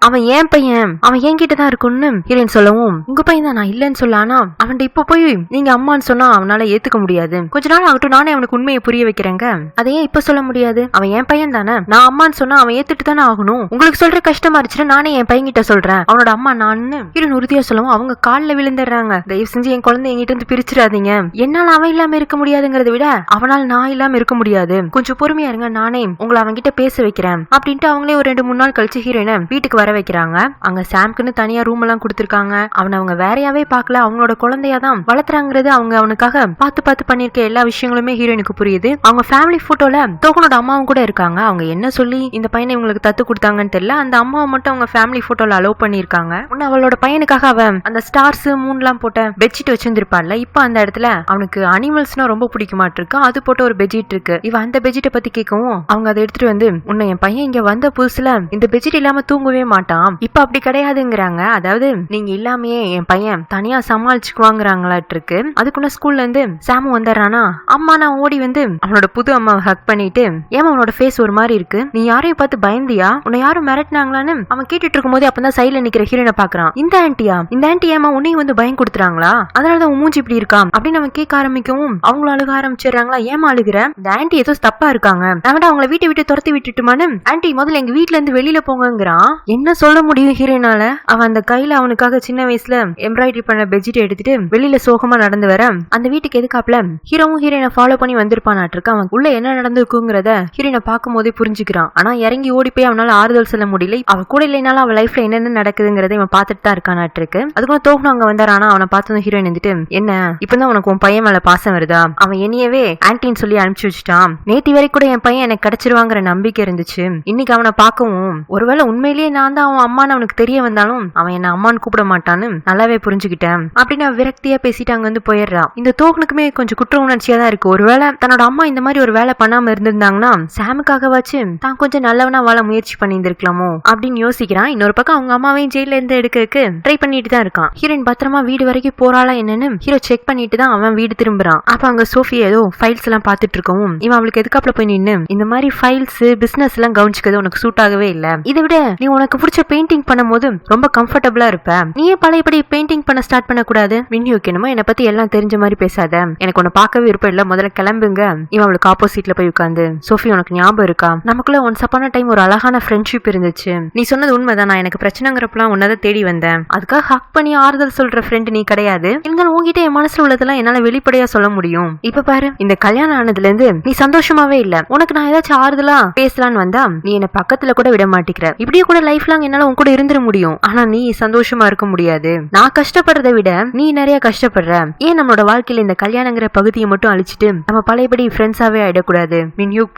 அவன் ஏன் பையன், அவன் என்கிட்ட தான் இருக்குன்னு ஹீரோயின் சொல்லவும், உங்க பையன் தான், நான் இல்லன்னு சொல்ல, ஆனா அவன் இப்ப போய் நீங்க அம்மான்னு சொன்னா அவனால ஏத்துக்க முடியாது, கொஞ்ச நாள் ஆகட்டும் நானே அவனுக்கு உண்மையை புரிய வைக்கிறேங்க, அதையே இப்ப சொல்ல முடியாது, அவன் என் பையன் தானே, நான் அம்மான்னு சொன்னா அவன் ஏத்துட்டு தானே ஆகணும், உங்களுக்கு சொல்ற கஷ்டமா இருந்துச்சுன்னா நானே என் பையன் கிட்ட சொல்றேன், அவனோட அம்மா நான்னு ஹீரோயின் உறுதியா சொல்லவும் அவங்க கால்ல விழுந்துடுறாங்க. தயவு செஞ்சு என் குழந்தை என்கிட்ட இருந்து பிரிச்சிடாதீங்க, என்னால அவன் இல்லாம இருக்க முடியாதுங்கிறத விட அவனால் நான் இல்லாம இருக்க முடியாது, கொஞ்சம் பொறுமையா இருங்க, நானே உங்களை அவங்க கிட்ட பேச வைக்கிறேன் அப்படின்ட்டு அவங்களே ஒரு 2-3 நாள் கழிச்சு ஹீரோயினை வீட்டுக்கு வர வைக்கிறாங்க. அங்க சாம்க்குன்னு தனியா ரூம் எல்லாம் கொடுத்திருக்காங்க. அவனை அவங்க வேறையாவே பாக்கல, அவங்களோட குழந்தையா தான் வளர்த்துறாங்கிறது அவங்க அவனுக்காக பார்த்து பார்த்து பண்ணிருக்க எல்லா விஷயங்களுமே ஹீரோயினுக்கு புரியுது. அவங்க ஃபேமிலி போட்டோல தோகனோட அம்மாவும் கூட இருக்காங்க. அவங்க என்ன சொல்லி இந்த பையனை இவங்களுக்கு தத்து கொடுத்தாங்கன்னு தெரியல, அந்த அம்மாவை மட்டும் அவங்க ஃபேமிலி போட்டோல அலோவ் பண்ணிருக்காங்க. உன்ன அவளோட பையனுக்காக அவன் அந்த ஸ்டார்ஸ் மூன்லாம் போட்ட பெட்ஷீட் வச்சிருந்திருப்பான்ல, இப்ப அந்த இடத்துல அவனுக்கு அனிமல்ஸ்னா ரொம்ப பிடிக்குமாட்டு இருக்கு, அது போட்ட ஒரு பெட்ஷீட் இருக்கு. இவ அந்த பெட்ஷீட்டை பத்தி கேட்கவும் அவங்க அதை எடுத்துட்டு வந்து, உன்னை என் பையன் இங்க வந்த புதுசுல இந்த பெட்ஷீட் இல்லாம தூங்கவே மாட்டான், இப்ப அப்படி கிடையாதுங்கிறாங்க. அதாவது நீங்க இல்லாமயே என் பையன் தனியா சமாளிச்சுக்குவாங்கிறாங்களாட்டு இருக்கு. அதுக்குள்ள ஸ்கூல்ல இருந்து சாமும் வந்துடுறானா, அம்மா நான் ஓடி வந்து அவனோட புது அம்மாவை ஹக் பண்ணிட்டு, ஏமா அவனோட ஃபேஸ் ஒரு மாதிரி இருக்கு, நீ யாரையும் பார்த்து பயந்தியா, உன்னை யாரும் மிரட்டினாங்களான்னு அவன் கேட்டுட்டு இருக்கும் போதே அப்பதான் சைடுல நிக்கிற ஹீரோனை பாக்குறான். இந்த ஆன்ட்டியா, இந்த ஆன்ட்டி ஏமா உன்னையும் வந்து பயம் கொடுத்துறாங்களா, அதனாலதான் உன் மூஞ்சி இப்படி இருக்கா அப்படின்னு அவன் கேட்க ஆரம்பிக்கவும் அவங்களும் அழுக ஆரம்பிச்சிடுறாங்களா. ஏமா அழுகுற, இந்த ஆன்ட்டி ஏதோ தப்பா இருக்காங்க, நான் அவங்களை வீட்டை விட்டு துரத்தி விட்டுட்டுமான்னு, ஆன்ட்டி முதல்ல எங்க வீட்டுல இருந்து வெளியில போங்கிறான். என்ன சொல்ல முடியும் ஹீரோனால. அவன் அந்த கையில அவனுக்காக சின்ன வயசுல எம்ப்ராய்டரி பண்ண பெட்ஷீட் எடுத்துட்டு வெளியில சோகமா நடந்து வர அந்த வீட்டுக்கு எதுக்காப்ல ஹீரோவும் ஹீரோனை ஃபாலோ பண்ணி வந்திருப்பானாட்டு இருக்கு. அவன் உள்ள என்ன நடந்திருக்குங்கிறத ஹீரோனை பார்க்கும் போதே புரிஞ்சுக்கிறான். ஆனா இறங்கி ஓடி போய் அவனால ஆறுதல் சொல்ல முடியல. அவ கூட இல்லைனாலும் அவன் லைஃப்ல என்னென்ன நடக்குதுங்கிறத இவன் பார்த்துட்டு தான் இருக்கானாட்டு இருக்கு. அதுக்குள்ள தோகணும் அங்க வந்தாரானா அவனை பார்த்து ஹீரோயின் வந்துட்டு, என்ன இப்பதான் உனக்கு உன் பையன் மேல பாசம் வருதா, அவன் என்னையவே ஆன்டின்னு சொல்லி அனுப்பிச்சு வச்சுட்டான், நேத்தி வரை கூட என் பையன் எனக்கு கிடைச்சிருவாங்கிற நம்பிக்கை இருந்துச்சு, இன்னைக்கு அவனை பார்க்கவும் ஒருவேளை உண்மையிலேயே நான் தான் அவன் அம்மான்னு அவனுக்கு தெரிய வந்தாலும் அவன் என்ன அம்மான்னு கூப்பிட மாட்டான்னு நல்லாவே புரிஞ்சுக்கிட்டேன் அப்படின்னு விரக்தியா பேசிட்டு அங்க வந்து போயிடுறா. இந்த தோகனுக்குமே கொஞ்சம் குற்ற உணர்ச்சியா தான் இருக்கு. ஒருவேளை தன்னோட அம்மா இந்த மாதிரி ஒரு வேலை பண்ணாம இருந்திருந்தாங்கன்னா சாமுக்காக வச்சு தான் கொஞ்சம் நல்லவனா வாழ முயற்சி பண்ணியிருந்திருக்கலாமோ அப்படின்னு யோசிக்கிறான். இன்னொரு பக்கம் அவங்க அம்மாவையும் ஜெயில இருந்து எடுக்கிறதுக்கு ட்ரை பண்ணிட்டு தான் இருக்கான். ஹீரோயின் பத்திரமா வீடு வரைக்கும் போறாளா என்னன்னு ஹீரோ செக் பண்ணிட்டு தான் அவன் வீடு திரும்புறான். அப்ப அங்க சோஃபி ஏதோ ஃபைல்ஸ் எல்லாம் பாத்துட்டு இருக்கவும் இவன் அவளுக்கு எதுக்காப்ல போய் நின்னு, இந்த மாதிரி ஃபைல்ஸ் பிசினஸ் எல்லாம் கவனிச்சுக்கிறது உனக்கு சூட் ஆகவே இல்ல, இதை விட நீ உனக்கு பிடிச்ச பெயிண்டிங் பண்ணும் போது ரொம்ப கம்ஃபர்டபுளா இருப்ப, நீயே பழையபடி பெயிண்டிங் பண்ண ஸ்டார்ட் பண்ண கூடாது, விண்ணி வைக்கணுமா, என்னை பத்தி எல்லாம் தெரிஞ்ச மாதிரி பேசாத, எனக்கு உன்னை பார்க்கவே விருப்பம் இல்ல, முதல்ல கிளம்புங்க. இவன் அவளுக்கு ஆப்போசிட்ல போய் உட்காந்து, சோஃபி உனக்கு ஞாபகம் இருக்கா, நமக்குள்ள ஒன்ஸ் அப்பான டைம் ஒரு அழகான ஃப்ரெண்ட்ஷிப் இருந்துச்சு, நீ சொன்னது உண்மைதான், நான் எனக்கு பிரச்சனைங்கிறப்பெல்லாம் உன்னதான் தேடி வந்தேன், அதுக்காக ஹக் பண்ணி ஆறுதல் சொல்ற ஃப்ரெண்ட் நீ கிடையாது, இருந்தாலும் உங்ககிட்ட என் மனசுல உள்ளதெல்லாம் என்னால வெளிப்படையா சொல்ல முடியும், இப்ப பாரு இந்த கல்யாணம் ஆனதுல இருந்து நீ சந்தோஷமாவே இல்ல, உனக்கு நான் ஏதாச்சும் ஆறுதலா பேசலான்னு வந்தா நீ என்ன பக்கத்துல கூட விட மாட்டேங்கிற, இப்படியே கூட லைஃப் லாங் என்னால உன் கூட இருந்துட முடியும், ஆனா நீ சந்தோஷமா இருக்க முடியாது, நான் கஷ்டப்படுறதை விட நீ நிறைய கஷ்டப்படுற, ஏன் நம்மளோட வாழ்க்கையில இந்த கல்யாணங்கிற பகுதியை மட்டும் அழிச்சிட்டு நம்ம பழையபடி ஃப்ரெண்ட்ஸாவே ஆயிடக்கூடாது,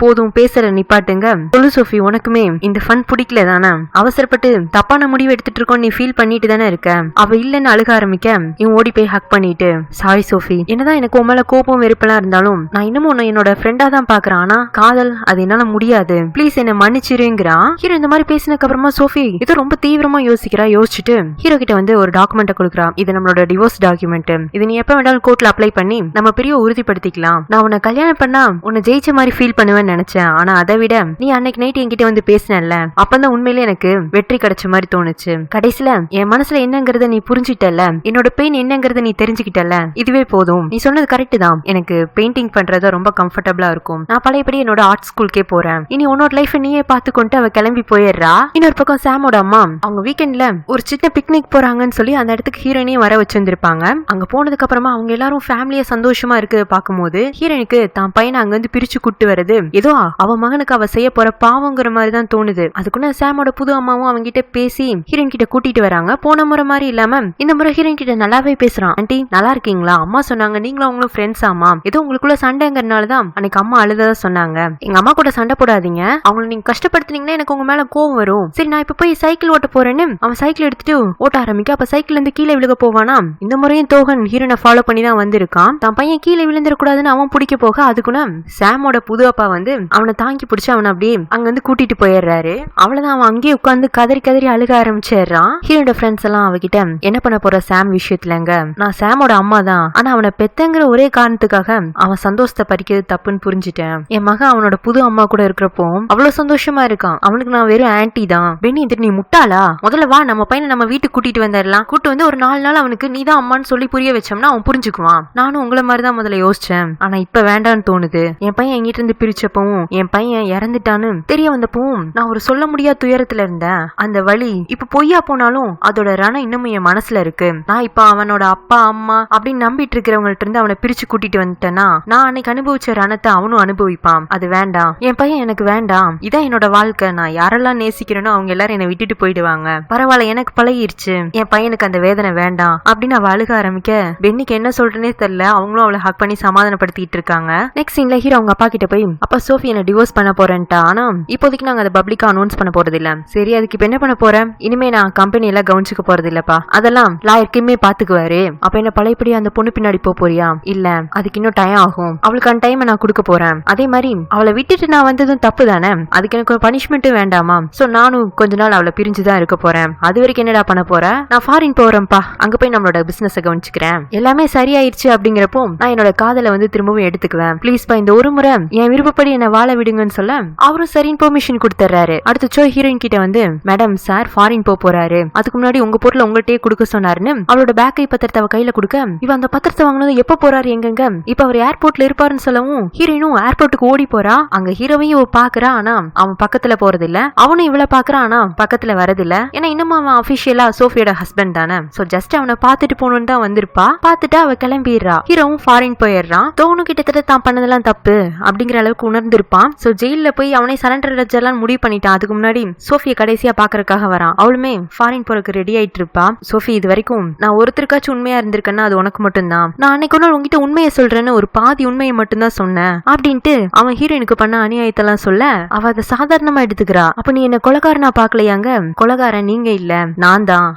போதும் பேசுற நிப்பாட்டுங்க, சொல்லு சோஃபி உனக்குமே இந்த ஃபன் பிடிக்கல தானே, அவசரப்பட்டு தப்பான முடிவு எடுத்துட்டு இருக்கோம் நீ ஃபீல் பண்ணிட்டு தானே இருக்க, அவ இல்லன்னு அழுக ஆரம்பிக்க இவன் ஓடி போய் ஹக் பண்ணிட்டு, சாரி சோஃபி, என்னதான் எனக்கு உன் மேல கோபம் வெறுப்பெல்லாம் இருந்தாலும் நான் இன்னமும் உன்னை என்னோட ஃப்ரெண்டா தான் பாக்குறேன், ஆனா காதல் அது என்னால முடியாது, ப்ளீஸ் என்ன மன்னிச்சிருங்கிறான். ஹீரோ இந்த மாதிரி பேசினதுக்கு அப்புறமா சோஃபி இது ரொம்ப தீவிரமா யோசிக்கிறா. யோசிச்சுட்டு ஹீரோ கிட்ட வந்து ஒரு டாக்குமெண்ட் கொடுக்குறா, இது நம்மளோட டிவோர்ஸ் டாக்குமெண்ட், இது நீ எப்ப வேண்டாலும் கோர்ட்ல அப்ளை பண்ணி நம்ம பெரிய உறுதிப்படுத்திக்கலாம், நான் உன்னை கல்யாணம் பண்ணா உன்னை ஜெயிச்ச மாதிரி ஃபீல் பண்ணுவேன்னு நினைச்சேன், ஆனா அதை விட நீ அன்னைக்கு நைட் என்கிட்ட வந்து பேசினல்ல, அப்பதான் உண்மையிலே எனக்கு வெற்றி கிடைச்ச மாதிரி தோணுச்சு, கடைசியில என் மனசுல என்னங்கறத நீ புரிஞ்சிட்டல, என்னோட பெயின் என்னங்கறத நீ தெரிஞ்சுக்கிட்டல, இதுவே போதும், நீ சொன்னது கரெக்ட் தான், எனக்கு பெயிண்டிங் பண்றத ரொம்ப கம்ஃபர்டபுளா இருக்கும், நான் பழையபடி என்னோட ஆர்ட் ஸ்கூலுக்கே போறேன், இனி உன்னோட லைஃப் நீயே பாத்துக்கொண்டு அவ கிளம்பி போயிடுறா. இன்னொரு பக்கம் சாமோட அம்மா அவங்க வீக்கெண்ட்ல ஒரு சின்ன பிக்னிக் போறாங்கன்னு சொல்லி அந்த இடத்துக்கு ஹீரோயினையும் வர வச்சிருந்திருப்பாங்க. அங்க போனதுக்கு அப்புறமா அவங்க எல்லாரும் ஃபேமிலியா சந்தோஷமா இருக்கு பாக்கும்போது ஹீரோயினுக்கு தான் பையனை அங்க இருந்து பிரிச்சு கூட்டு வருது ஏதோ அவ மகனுக்கு அவ செய்ய போற பாவங்கிற மாதிரி தான் தோணுது. அதுக்குள்ள சாமோட புது அம்மாவும் அவங்க கிட்ட பேசி ஹீரோயின் கிட்ட கூட்டிட்டு வராங்க. போன முறை மாதிரி இல்லாம இந்த முறை ஹீரோயின் கிட்ட நல்லாவே பேசுறான். ஆண்டி நல்லா இருக்கீங்களா, அம்மா சொன்னாங்க நீங்களும் அவங்களும் ஃப்ரெண்ட்ஸ் ஆமா, ஏதோ உங்களுக்குள்ள சண்டைங்கிறதுனாலதான் அன்னைக்கு அம்மா அழுததா சொன்னாங்க, எங்க அம்மா கூட சண்டை போடாதீங்க, அவங்களை நீங்க கஷ்டப்படுத்தினீங்கன்னா எனக்கு உங்க மேல கோவம் வரும், சரி நான் இப்ப போய் சைக்கிள் ஓட்ட போறேன்னு அவன் சைக்கிள் எடுத்துட்டு ஓட்ட ஆரம்பிக்க, அப்ப சைக்கிள் இருந்து கீழே விழுக போவானா. இந்த முறையும் தோகன் ஹீரோனை ஃபாலோ பண்ணி தான் வந்திருக்கான். தான் பையன் கீழே விழுந்துடக்கூடாதுன்னு அவன் பிடிக்க போக அதுக்குள்ள சாமோட புது அப்பா வந்து அவனை தாங்கி பிடிச்சு அவனை அப்படியே அங்க வந்து கூட்டிட்டு போயிடுறாரு. அவ்வளவுதான் அவன் அங்கேயே உட்காந்து கதறி கதறி அழுக ஆரம்பிச்சிடுறான். ஹீரோட ஃப்ரெண்ட்ஸ் எல்லாம் அவகிட்ட என்ன பண்ண போற சாம் விஷயத்துலங்க, நான் சாமோட அம்மா தான், ஆனா அவனை பெத்தங்கிற ஒரே காரணத்துக்காக அவன் சந்தோஷத்தை பறிக்கிறது தப்புன்னு புரிஞ்சுட்டேன், என் மகன் அவனோட புது அம்மா கூட இருக்கிறப்போ அவ்வளவு சந்தோஷமா இருக்கான், அவனுக்கு நான் வெறும் ஆன்டி தான். பெனி இது நீ முட்டாளா, முதல்ல வா நம்ம பையனை நம்ம வீட்டுக்கு கூட்டிட்டு வந்துடலாம், கூட்டு வந்து ஒரு 4 நாள் அவனுக்கு நீதான் அம்மான்னு சொல்லி புரிய வச்சோம்னா அவன் புரிஞ்சுக்குவான், நானும் உங்களை மாதிரிதான் முதல்ல யோசிச்சேன், ஆனா இப்ப வேண்டான்னு தோணுது, என் பையன் எங்கிட்ட இருந்து பிரிச்சப்பவும் என் பையன் இறந்துட்டான்னு தெரிய வந்தப்பவும் நான் ஒரு சொல்ல முடியாத துயரத்துல இருந்தேன், அந்த வலி இப்ப பொய்யா போனாலும் அதோட ரணம் இன்னமும் என் மனசுல இருக்கு, நான் இப்ப அவனோட அப்பா அம்மா அப்படின்னு நம்பிட்டு இருக்கிறவங்கள்ட்ட இருந்து அவனை பிரிச்சு கூட்டிட்டு வந்துட்டேன்னா நான் அன்னைக்கு அனுபவிச்ச ரணத்தை அவனும் அனுபவிப்பான், அது வேண்டாம், என் பையன் எனக்கு வேண்டாம், இதான் என்னோட வாழ்க்கை, நான் யாரெல்லாம் நேசிக்கிறேனோ அவங்க எல்லாரும் என்னை விட்டுட்டு போயிடுவாங்க, பரவாயில்ல எனக்கு பழகிருச்சு, என் பையனுக்கு அந்த வேதனை வேண்டாம் அப்படின்னு அவ அழுக ஆரம்பிக்க பென்னிக்கு என்ன சொல்றேனே தெரியல. அவங்களும் அவளை ஹக் பண்ணி சமாதானப்படுத்திட்டு இருக்காங்க. நெக்ஸ்ட் சீன்ல ஹீரோ அவங்க அப்பா கிட்ட போய் அப்பா சோஃபி என்ன டிவோர்ஸ் பண்ண போறேன்ட்டா, ஆனா இப்போதைக்கு நாங்க அதை பப்ளிக்கா அனௌன்ஸ் பண்ண போறது இல்ல, சரி அதுக்கு இப்ப என்ன பண்ண போறேன், இனிமே நான் கம்பெனி எல்லாம் கவனிச்சுக்க போறது இல்லப்பா, அதெல்லாம் லாயருக்குமே பாத்துக்குவாரு, அப்ப என்ன பழையபடி அந்த பொண்ணு பின்னாடி போறியா, இல்ல அதுக்கு இன்னும் டைம் ஆகும். அவளுக்கான டைம் நான் கொடுக்க போறேன். அதே மாதிரி அவளை விட்டுட்டு நான் வந்ததும் தப்பு தானே, அதுக்கு எனக்கு ஒரு பனிஷ்மெண்ட்டும் வேண்டாமா? சோ நானும் கொஞ்ச நாள் அவளை பிரிஞ்சுதான் இருக்க போறேன். அது வரைக்கும் என்னடா பண்ண போறேன்? நான் ஃபாரின் போறேன்ப்பா, அங்க போய் நம்மளோட பிசினஸ் கவனிச்சுக்கிறேன். எல்லாமே சரியாயிருச்சு அப்படிங்கிறப்போ நான் என்னோட காதலை வந்து திரும்பவும் எடுத்துக்குவேன். ப்ளீஸ் பா, இந்த ஒரு முறை என் விருப்பப்படி என்ன வாழ விடுங்கன்னு சொல்ல அவரும் சரின்னு பெர்மிஷன் கொடுத்துறாரு. அடுத்து சோ ஹீரோயின் கிட்ட வந்து, மேடம் சார் ஃபாரின் போறாரு, அதுக்கு முன்னாடி உங்க பொருளை உங்கள்கிட்டயே கொடுக்க சொன்னாருன்னு அவளோட பேக்கை பத்திரத்தை அவ கையில கொடுக்க, இவ அந்த பத்திரத்தை வாங்கினது எப்ப போறாரு எங்கங்க, இப்ப அவர் ஏர்போர்ட்ல இருப்பாருன்னு சொல்லவும் ஹீரோயினும் ஏர்போர்ட்டுக்கு ஓடி போறா. அங்க ஹீரோவையும் பாக்குறா, ஆனா அவன் பக்கத்துல போறது இல்ல. அவனும் இவள பாக்குறான், ஆனா பக்கத்துல வரதில்ல. ஏன்னா இன்னும் அவன் அபிஷியலா சோஃபியோட ஹஸ்பண்ட் தானே. சோ ஜஸ்ட் அவனை பாத்துட்டு போகணும்னு தான் வந்திருப்பா. பாத்துட்டு அவ கிளம்பிடுறா. ஹீரோவும் ஃபாரின் போயிடுறான். தோணும் கிட்டத்தட்ட தான் பண்ணதெல்லாம் தப்பு அப்படிங்கிற அளவுக்கு உணர்ந்திருப்பான். சோ ஜெயில போய் அவனை சரண்டர் அடிச்செல்லாம் முடிவு பண்ணிட்டான். அதுக்கு முன்னாடி சோஃபியை கடைசியா பாக்குறதுக்காக வரான். அவளுமே ஃபாரின் போறதுக்கு ரெடி ஆயிட்டு இருப்பா. சோஃபி, இது வரைக்கும் நான் ஒருத்தருக்காச்சும் உண்மையா இருந்திருக்கேன்னா அது உனக்கு மட்டும்தான். நான் அன்னைக்கு ஒரு நாள் உங்ககிட்ட உண்மையை சொல்றேன்னு ஒரு பாதி உண்மையை மட்டும்தான் சொன்னேன் அப்படின்ட்டு அவன் ஹீரோயினுக்கு பண்ண அநியாயத்தெல்லாம் சொல்ல அவ அதை சாதாரணமா எடுத்துக்கிறா. அப்ப நீ என்ன கொலைகாரனா பாக்கலையாங்க? கொலைகாரன் நீங்க இல்ல, நான் தான்.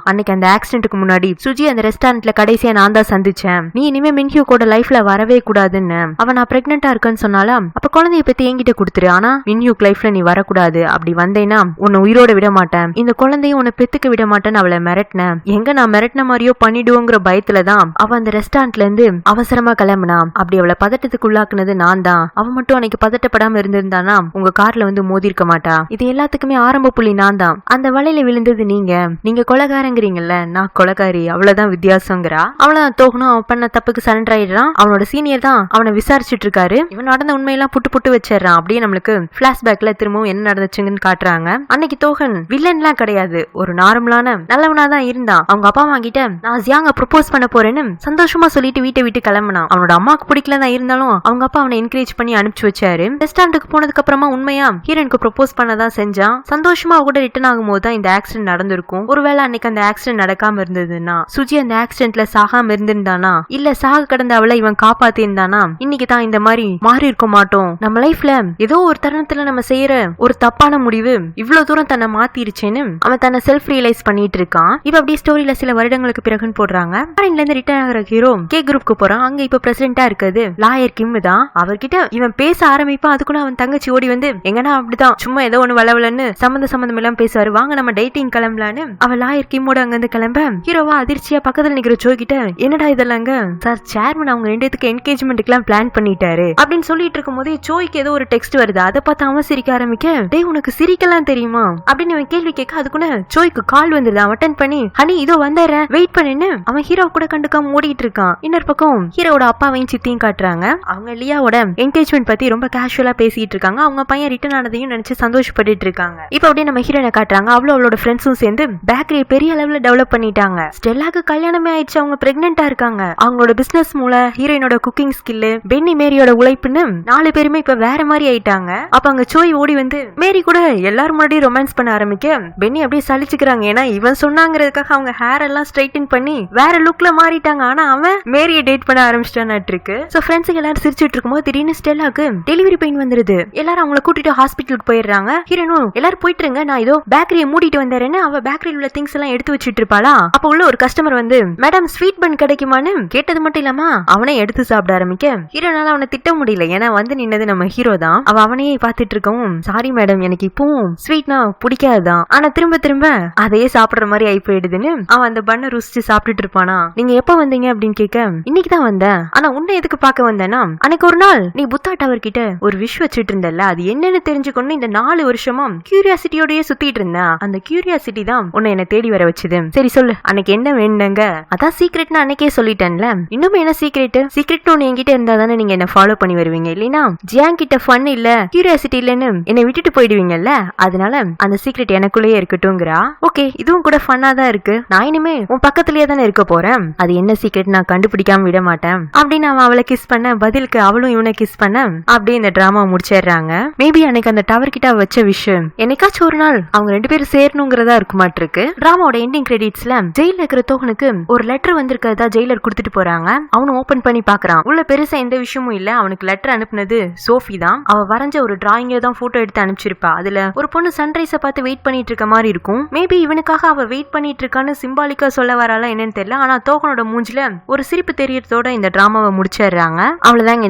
அன்னைக்கு அந்த ஆக்சிடென்ட்க்கு முன்னாடி சுஜி அந்த ரெஸ்டாரண்ட்ல கடைசியா நான் தான் சந்திச்சேன். நீ இனிமே மின்ஹியூ கூட லைஃப்ல வரவே கூடாதுன்னு. அவன் நான் பிரெக்னெண்டா இருக்கேன்னு சொன்னாலும் அப்ப குழந்தைய பத்தி என்கிட்ட கொடுத்துரு, ஆனா மின்ஹியூக் லைஃப்ல நீ வரக்கூடாது. அப்படி வந்தேன்னா உன்னை உயிரோட விட மாட்டேன், இந்த குழந்தையும் உன்னை பெத்துக்க விட மாட்டேன்னு அவளை மிரட்டினேன். எங்க நான் மிரட்டின மாதிரியோ பண்ணிடுவோங்கிற பயத்துலதான் அவ அந்த ரெஸ்டாரண்ட்ல இருந்து அவசரமா கிளம்புனா. அப்படி அவளை பதட்டத்துக்கு உள்ளாக்குனது நான் தான். அவ மட்டும் அன்னைக்கு பதட்டப்படாம இருந்திருந்தானா உங்க கார்ல வந்து மோதி இருக்க மாட்டா. இது எல்லாத்துக்குமே ஆரம்ப புள்ளி நான் தான். அந்த வலையில விழுந்தது நீங்க கொலைகாரங்கிறீங்கல்ல, நான் கொலைகாரி, அவ்வளவுதான் வித்தியாசங்கிறா. அவளதான் தோகணும். அவன் பண்ண தப்புக்கு சரண்டர் ஆயிடுறான். அவனோட சீனியர் தான் அவனை விசாரிச்சுட்டு இருக்காரு. இவன் நடந்த உண்மையெல்லாம் புட்டு வச்சிடறான். அப்படியே நம்மளுக்கு பிளாஷ்பேக்ல திரும்பவும் என்ன நடந்துச்சுன்னு காட்டுறாங்க. அன்னைக்கு தோகன் வில்லன் எல்லாம் கிடையாது, ஒரு நார்மலான நல்லவனா தான் இருந்தான். அவங்க அப்பா அம்மா கிட்ட நான் ஜியாங்க ப்ரொபோஸ் பண்ண போறேன்னு சந்தோஷமா சொல்லிட்டு வீட்டை விட்டு கிளம்பினான். அவனோட அம்மாக்கு பிடிக்கல தான் இருந்தாலும் அவங்க அப்பா அவனை என்கரேஜ் பண்ணி அனுப்பிச்சு வச்சாரு. ரெஸ்டாரண்ட்டுக்கு போனதுக்கு அப்புறமா உண்மையா ஹீரோனுக்கு ப்ரொபோஸ் பண்ணதான் செஞ்சான். சந்தோஷமா கூட ரிட்டர்ன் ஆகும்போது தான் இந்த ஆக்சிடென்ட் நடந்திருக்கும். ஒருவேளை அன்னைக்கு அந்த ஆக்சிடென்ட் நடக்காம இருந்ததுன்னா, சுஜி அந்த ஆக்சிடென்ட்ல சாகாம இருந்திருந்தானா, இல்ல சாக கடந்த அவளை இவன் காப்பாத்தி இருந்தானா, இன்னைக்கு தான் இந்த மாதிரி மாறி இருக்க மாட்டோம். நம்ம லைஃப்ல ஏதோ ஒரு தருணத்துல நம்ம செய்யற ஒரு தப்பான முடிவு இவ்வளவு தூரம் தன்னை மாத்திருச்சேன்னு அவன் தன்னை செல்ஃப் ரியலைஸ் பண்ணிட்டு இருக்கான். இப்ப அப்படியே ஸ்டோரியில சில வருடங்களுக்கு பிறகுன்னு போடுறாங்க. ஃபாரின்ல இருந்து ரிட்டர்ன் ஆகிற ஹீரோ கே குரூப்க்கு போறான். அங்க இப்ப பிரசிடென்டா இருக்கிறது லாயர் கிம் தான். அவர்கிட்ட இவன் பேச ஆரம்பிப்பான். அதுக்குள்ள அவன் தங்கச்சி ஓடி வந்து, எங்கன்னா அப்படிதான் சும்மா ஏதோ ஒண்ணு வளவலன்னு சம்பந்தம் எல்லாம் பேசுவாரு, வாங்க நம்ம டேட்டிங் கிளம்பலான்னு அவ லாயர் கிம்மோட அங்க இருந்து கிளம்ப ஹீரோவா அதிர்ச்சியா பக்கத்துல நிக்கிற ஜோ கிட்ட, என்னடா இதெல்லாங்க சார், சேர்மன் அவங்க ரெண்டுத்துக்கு என்கேஜ்மெண்ட்டுக்கு எல்லாம் பிளான் பண்ணிட்டாரு அப்படின்னு சொல்லிட்டு இருக்கும் போதே ஜோய்க்கு ஏதோ ஒரு டெக்ஸ்ட் வருது. அதை பார்த்து அவன் சிரிக்க ஆரம்பிக்க, டேய் உனக்கு சிரிக்கலாம் தெரியுமா அப்படின்னு அவன் கேள்வி கேட்க, அதுக்குள்ள ஜோய்க்கு கால் வந்துருது. அவன் அட்டென்ட் பண்ணி, ஹனி இதோ வந்துடுறேன் வெயிட் பண்ணுன்னு அவன் ஹீரோ கூட கண்டுக்காம ஓடிட்டு இருக்கான். இன்னொரு பக்கம் ஹீரோட அப்பாவையும் சித்தியும் காட்டுறாங்க. அவங்க லியாவோட என்கேஜ்மெண்ட் பத்தி ரொம்ப கேஷுவலா பேசிட்டு இருக்காங்க. அவங்க பையன் ரிட்டர்ன் ஆனதையும் நினைச்சு சந்தோஷப்பட்டு இருக்காங்க. இப்ப அப்படியே நம்ம ஹீரோனை காட்டுறாங்க. அவளோட ஃப்ரெண்ட்ஸும் சேர்ந்து பேக்கரியை பெரிய அளவுல டெவலப் பண்ணிட்டாங்க. ஸ்டெல்லாக்கு கல்யாணமே ஆயிடுச்சு, அவங்க பிரெக்னெண்டா இருக்காங்க. அவங்களோட பிசினஸ் மூலம் ஹீரோயினோட குக்கிங் ஸ்கில், பென்னி மேரியோட உழைப்புன்னு 4 பேருமே இப்ப வேற மாதிரி ஆயிட்டாங்க. அப்ப அங்க சோய் ஓடி வந்து மேரி கூட எல்லாரும் முன்னாடி ரொமான்ஸ் பண்ண ஆரம்பிக்க பென்னி அப்படியே சலிச்சுக்கிறாங்க. ஏன்னா இவன் சொன்னாங்கிறதுக்காக அவங்க ஹேர் எல்லாம் ஸ்ட்ரைட்டன் பண்ணி வேற லுக்ல மாறிட்டாங்க. ஆனா அவன் மேரிய டேட் பண்ண ஆரம்பிச்சிட்டான்னு இருக்கு. சோ ஃப்ரெண்ட்ஸுக்கு எல்லாரும் சிரிச்சுட்டு இருக்கும்போது திடீர்னு ஸ்டெல்லாக்கு டெலிவரி பெயின் வந்துருது. எல்லாரும் அவங்கள கூட்டிட்டு ஹாஸ்பிட்டலுக்கு போயிடுறாங்க. ஹீரோனும் எல்லாரும் போயிட்டு இருங்க, நான் ஏதோ பேக்கரியை மூடிட்டு வந்தேன்னு அவ பேக்கரியில் உள்ள திங்ஸ் எல்லாம் எடுத்து வச்சிட்டு இருப்பாளா. அப்ப உள்ள ஒரு கஸ்டமர் வந்து, மேடம் ஸ்வீட் பன் கிடைக்குமான்னு கேட்டது மட்டும் இல்லாம அவனே எடுத்து சாப்பிட ஆரம்பிக்க ஹீரோனால அவனை திட்ட முடியல. ஏன்னா வந்து நின்னது நம்ம ஹீரோ தான். அவ அவனையே பார்த்துட்டு இருக்கவும், சாரி மேடம் எனக்கு இப்பவும் ஸ்வீட்னா பிடிக்காதுதான், ஆனா திரும்ப திரும்ப அதையே சாப்பிடுற மாதிரி ஆகி போயிடுதுன்னு அவன் அந்த பண்ணை ருசிச்சு சாப்பிட்டுட்டு இருப்பானா. நீங்க எப்ப வந்தீங்க அப்படின்னு கேட்க, இன்னைக்கு தான் வந்தேன், ஆனா உன்னை எதுக்கு பார்க்க வந்தேன்னா, அன்னைக்கு ஒரு நாள் நீ புத்தா டவர் கிட்ட ஒரு விஷ் வச்சுட்டு இருந்தல, அது என்னன்னு தெரிஞ்சுக்கொண்டு இந்த 4 வருஷமா கியூரியாசிட்டியோடய சுத்திட்டு இருந்தேன். அந்த கியூரியாசிட்டி தான் உன்னை என்ன தேடி வர வச்சுது. சரி சொல்லு, அன்னைக்கு என்ன வேணுங்க? அதான் சீக்ரெட்னு அன்னைக்கே சொல்லிட்டேன்ல, இன்னும் என்ன சீக்ரெட்? சீக்ரெட் ஒன்னு என்கிட்ட இருந்தா தானே நீங்க என்ன ஃபாலோ பண்ணி வருவீங்க, இல்லைன்னா ஜியாங் கிட்ட ஃபன் இல்ல கியூரியாசிட்டி இல்லன்னு என்னை விட்டுட்டு போயிடுவீங்கல்ல, அதனால அந்த சீக்ரெட் எனக்குள்ளேயே இருக்கட்டும்ங்கிறா. ஓகே, இதுவும் கூட ஃபன்னா தான் இருக்கு, நான் இனிமே உன் பக்கத்துலயே தானே இருக்க போறேன், அது என்ன சீக்ரெட் நான் கண்டுபிடிக்காம விட மாட்டேன் அப்படின்னு அவன் அவளை கிஸ் பண்ண, பதிலுக்கு அவளும் இவனை கிஸ் பண்ண அப்படியே இந்த டிராமா முடிச்சிடுறாங்க. மேபி அன்னைக்கு அந்த டவர் கிட்ட வச்ச விஷயம் என்னைக்காச்சும் ஒரு நாள் அவங்க 2 பேரும் சேரணுங்கிறதா இருக்குமாட்டிருக்கு. டிராமாவோட எண்டிங் கிரெடிட்ஸ்ல ஜெயில இருக்கிற தோகனுக்கு ஒரு லெட்டர் வந்திருக்கிறதா ஜெயிலர் கொடுத்துட்டு போறாங்க. அவனும் ஓபன் பண்ணி பாக்குறான். உள்ள பெருசா எந்த விஷயமும் இல்ல. அவனுக்கு லெட்டர் அனுப்புனது சோஃபி தான். அவ வரைஞ்ச ஒரு டிராயிங்க தான் போட்டோ எடுத்து அனுப்பிச்சிருப்பா. அதுல ஒரு பொண்ணு சன்ரைஸ பார்த்து வெயிட் பண்ணிட்டு இருக்க மாதிரி இருக்கும். மேபி இவனுக்காக அவ வெயிட் பண்ணிட்டு இருக்கான்னு சிம்பாலிக்கா சொல்ல வராளா என்னன்னு தெரியல. ஆனா தோகனோட மூஞ்சில ஒரு சிரிப்பு தெரியறதோட இந்த டிராமாவை முடிச்சிடுறாங்க. அவ்வளவுதாங்க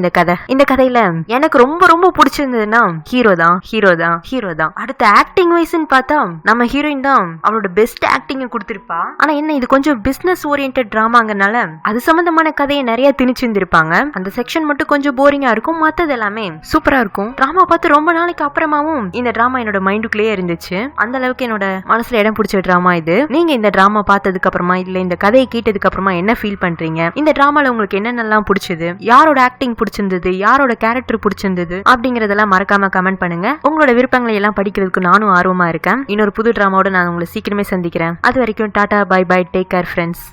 இந்த கதையில எனக்கு ரொம்ப ரொம்ப பிடிச்சிருந்ததுன்னா ஹீரோ தான். அடுத்த ஆக்டிங் வைஸ்ன்னு பார்த்தா நம்ம ஹீரோயின் தான் அவளோட பெஸ்ட் ஆக்டிங் கொடுத்திருப்பா. ஆனா என்ன இது கொஞ்சம் பிசினஸ் ஓரியன்டட் டிராமாங்கனால அது சம்பந்தமான கதையை நிறைய திணிச்சிருந்திருப்பாங்க. அந்த செக்ஷன் மட்டும் கொஞ்சம் போரிங்கா இருக்கும், மத்தது எல்லாமே சூப்பரா இருக்கும். டிராமா பார்த்து ரொம்ப நாளைக்கு அப்புறமாவும் இந்த டிராமா என்னோட மைண்டுக்குள்ளேயே இருந்துச்சு. அந்த அளவுக்கு என்னோட மனசுல இடம் பிடிச்ச டிராமா இது. நீங்க இந்த டிராமா பார்த்ததுக்கு அப்புறமா இல்ல இந்த கதையை கேட்டதுக்கு அப்புறமா என்ன ஃபீல் பண்றீங்க? இந்த டிராமால உங்களுக்கு என்னென்னலாம் பிடிச்சது, யாரோட ஆக்டிங் பிடிச்சிருந்தது, யாரோட கேரக்டர் பிடிச்சிருந்தது அப்படிங்கறதெல்லாம் மறக்காம கமெண்ட் பண்ணுங்க. உங்களோட விருப்பங்களை எல்லாம் படிக்கிறதுக்கு நானும் ஆர்வமா இருக்கேன். இன்னொரு புது டிராமாவோட நான் உங்களை சீக்கிரமே சந்திக்கிறேன். அது வரைக்கும் tata, bye bye, take care friends.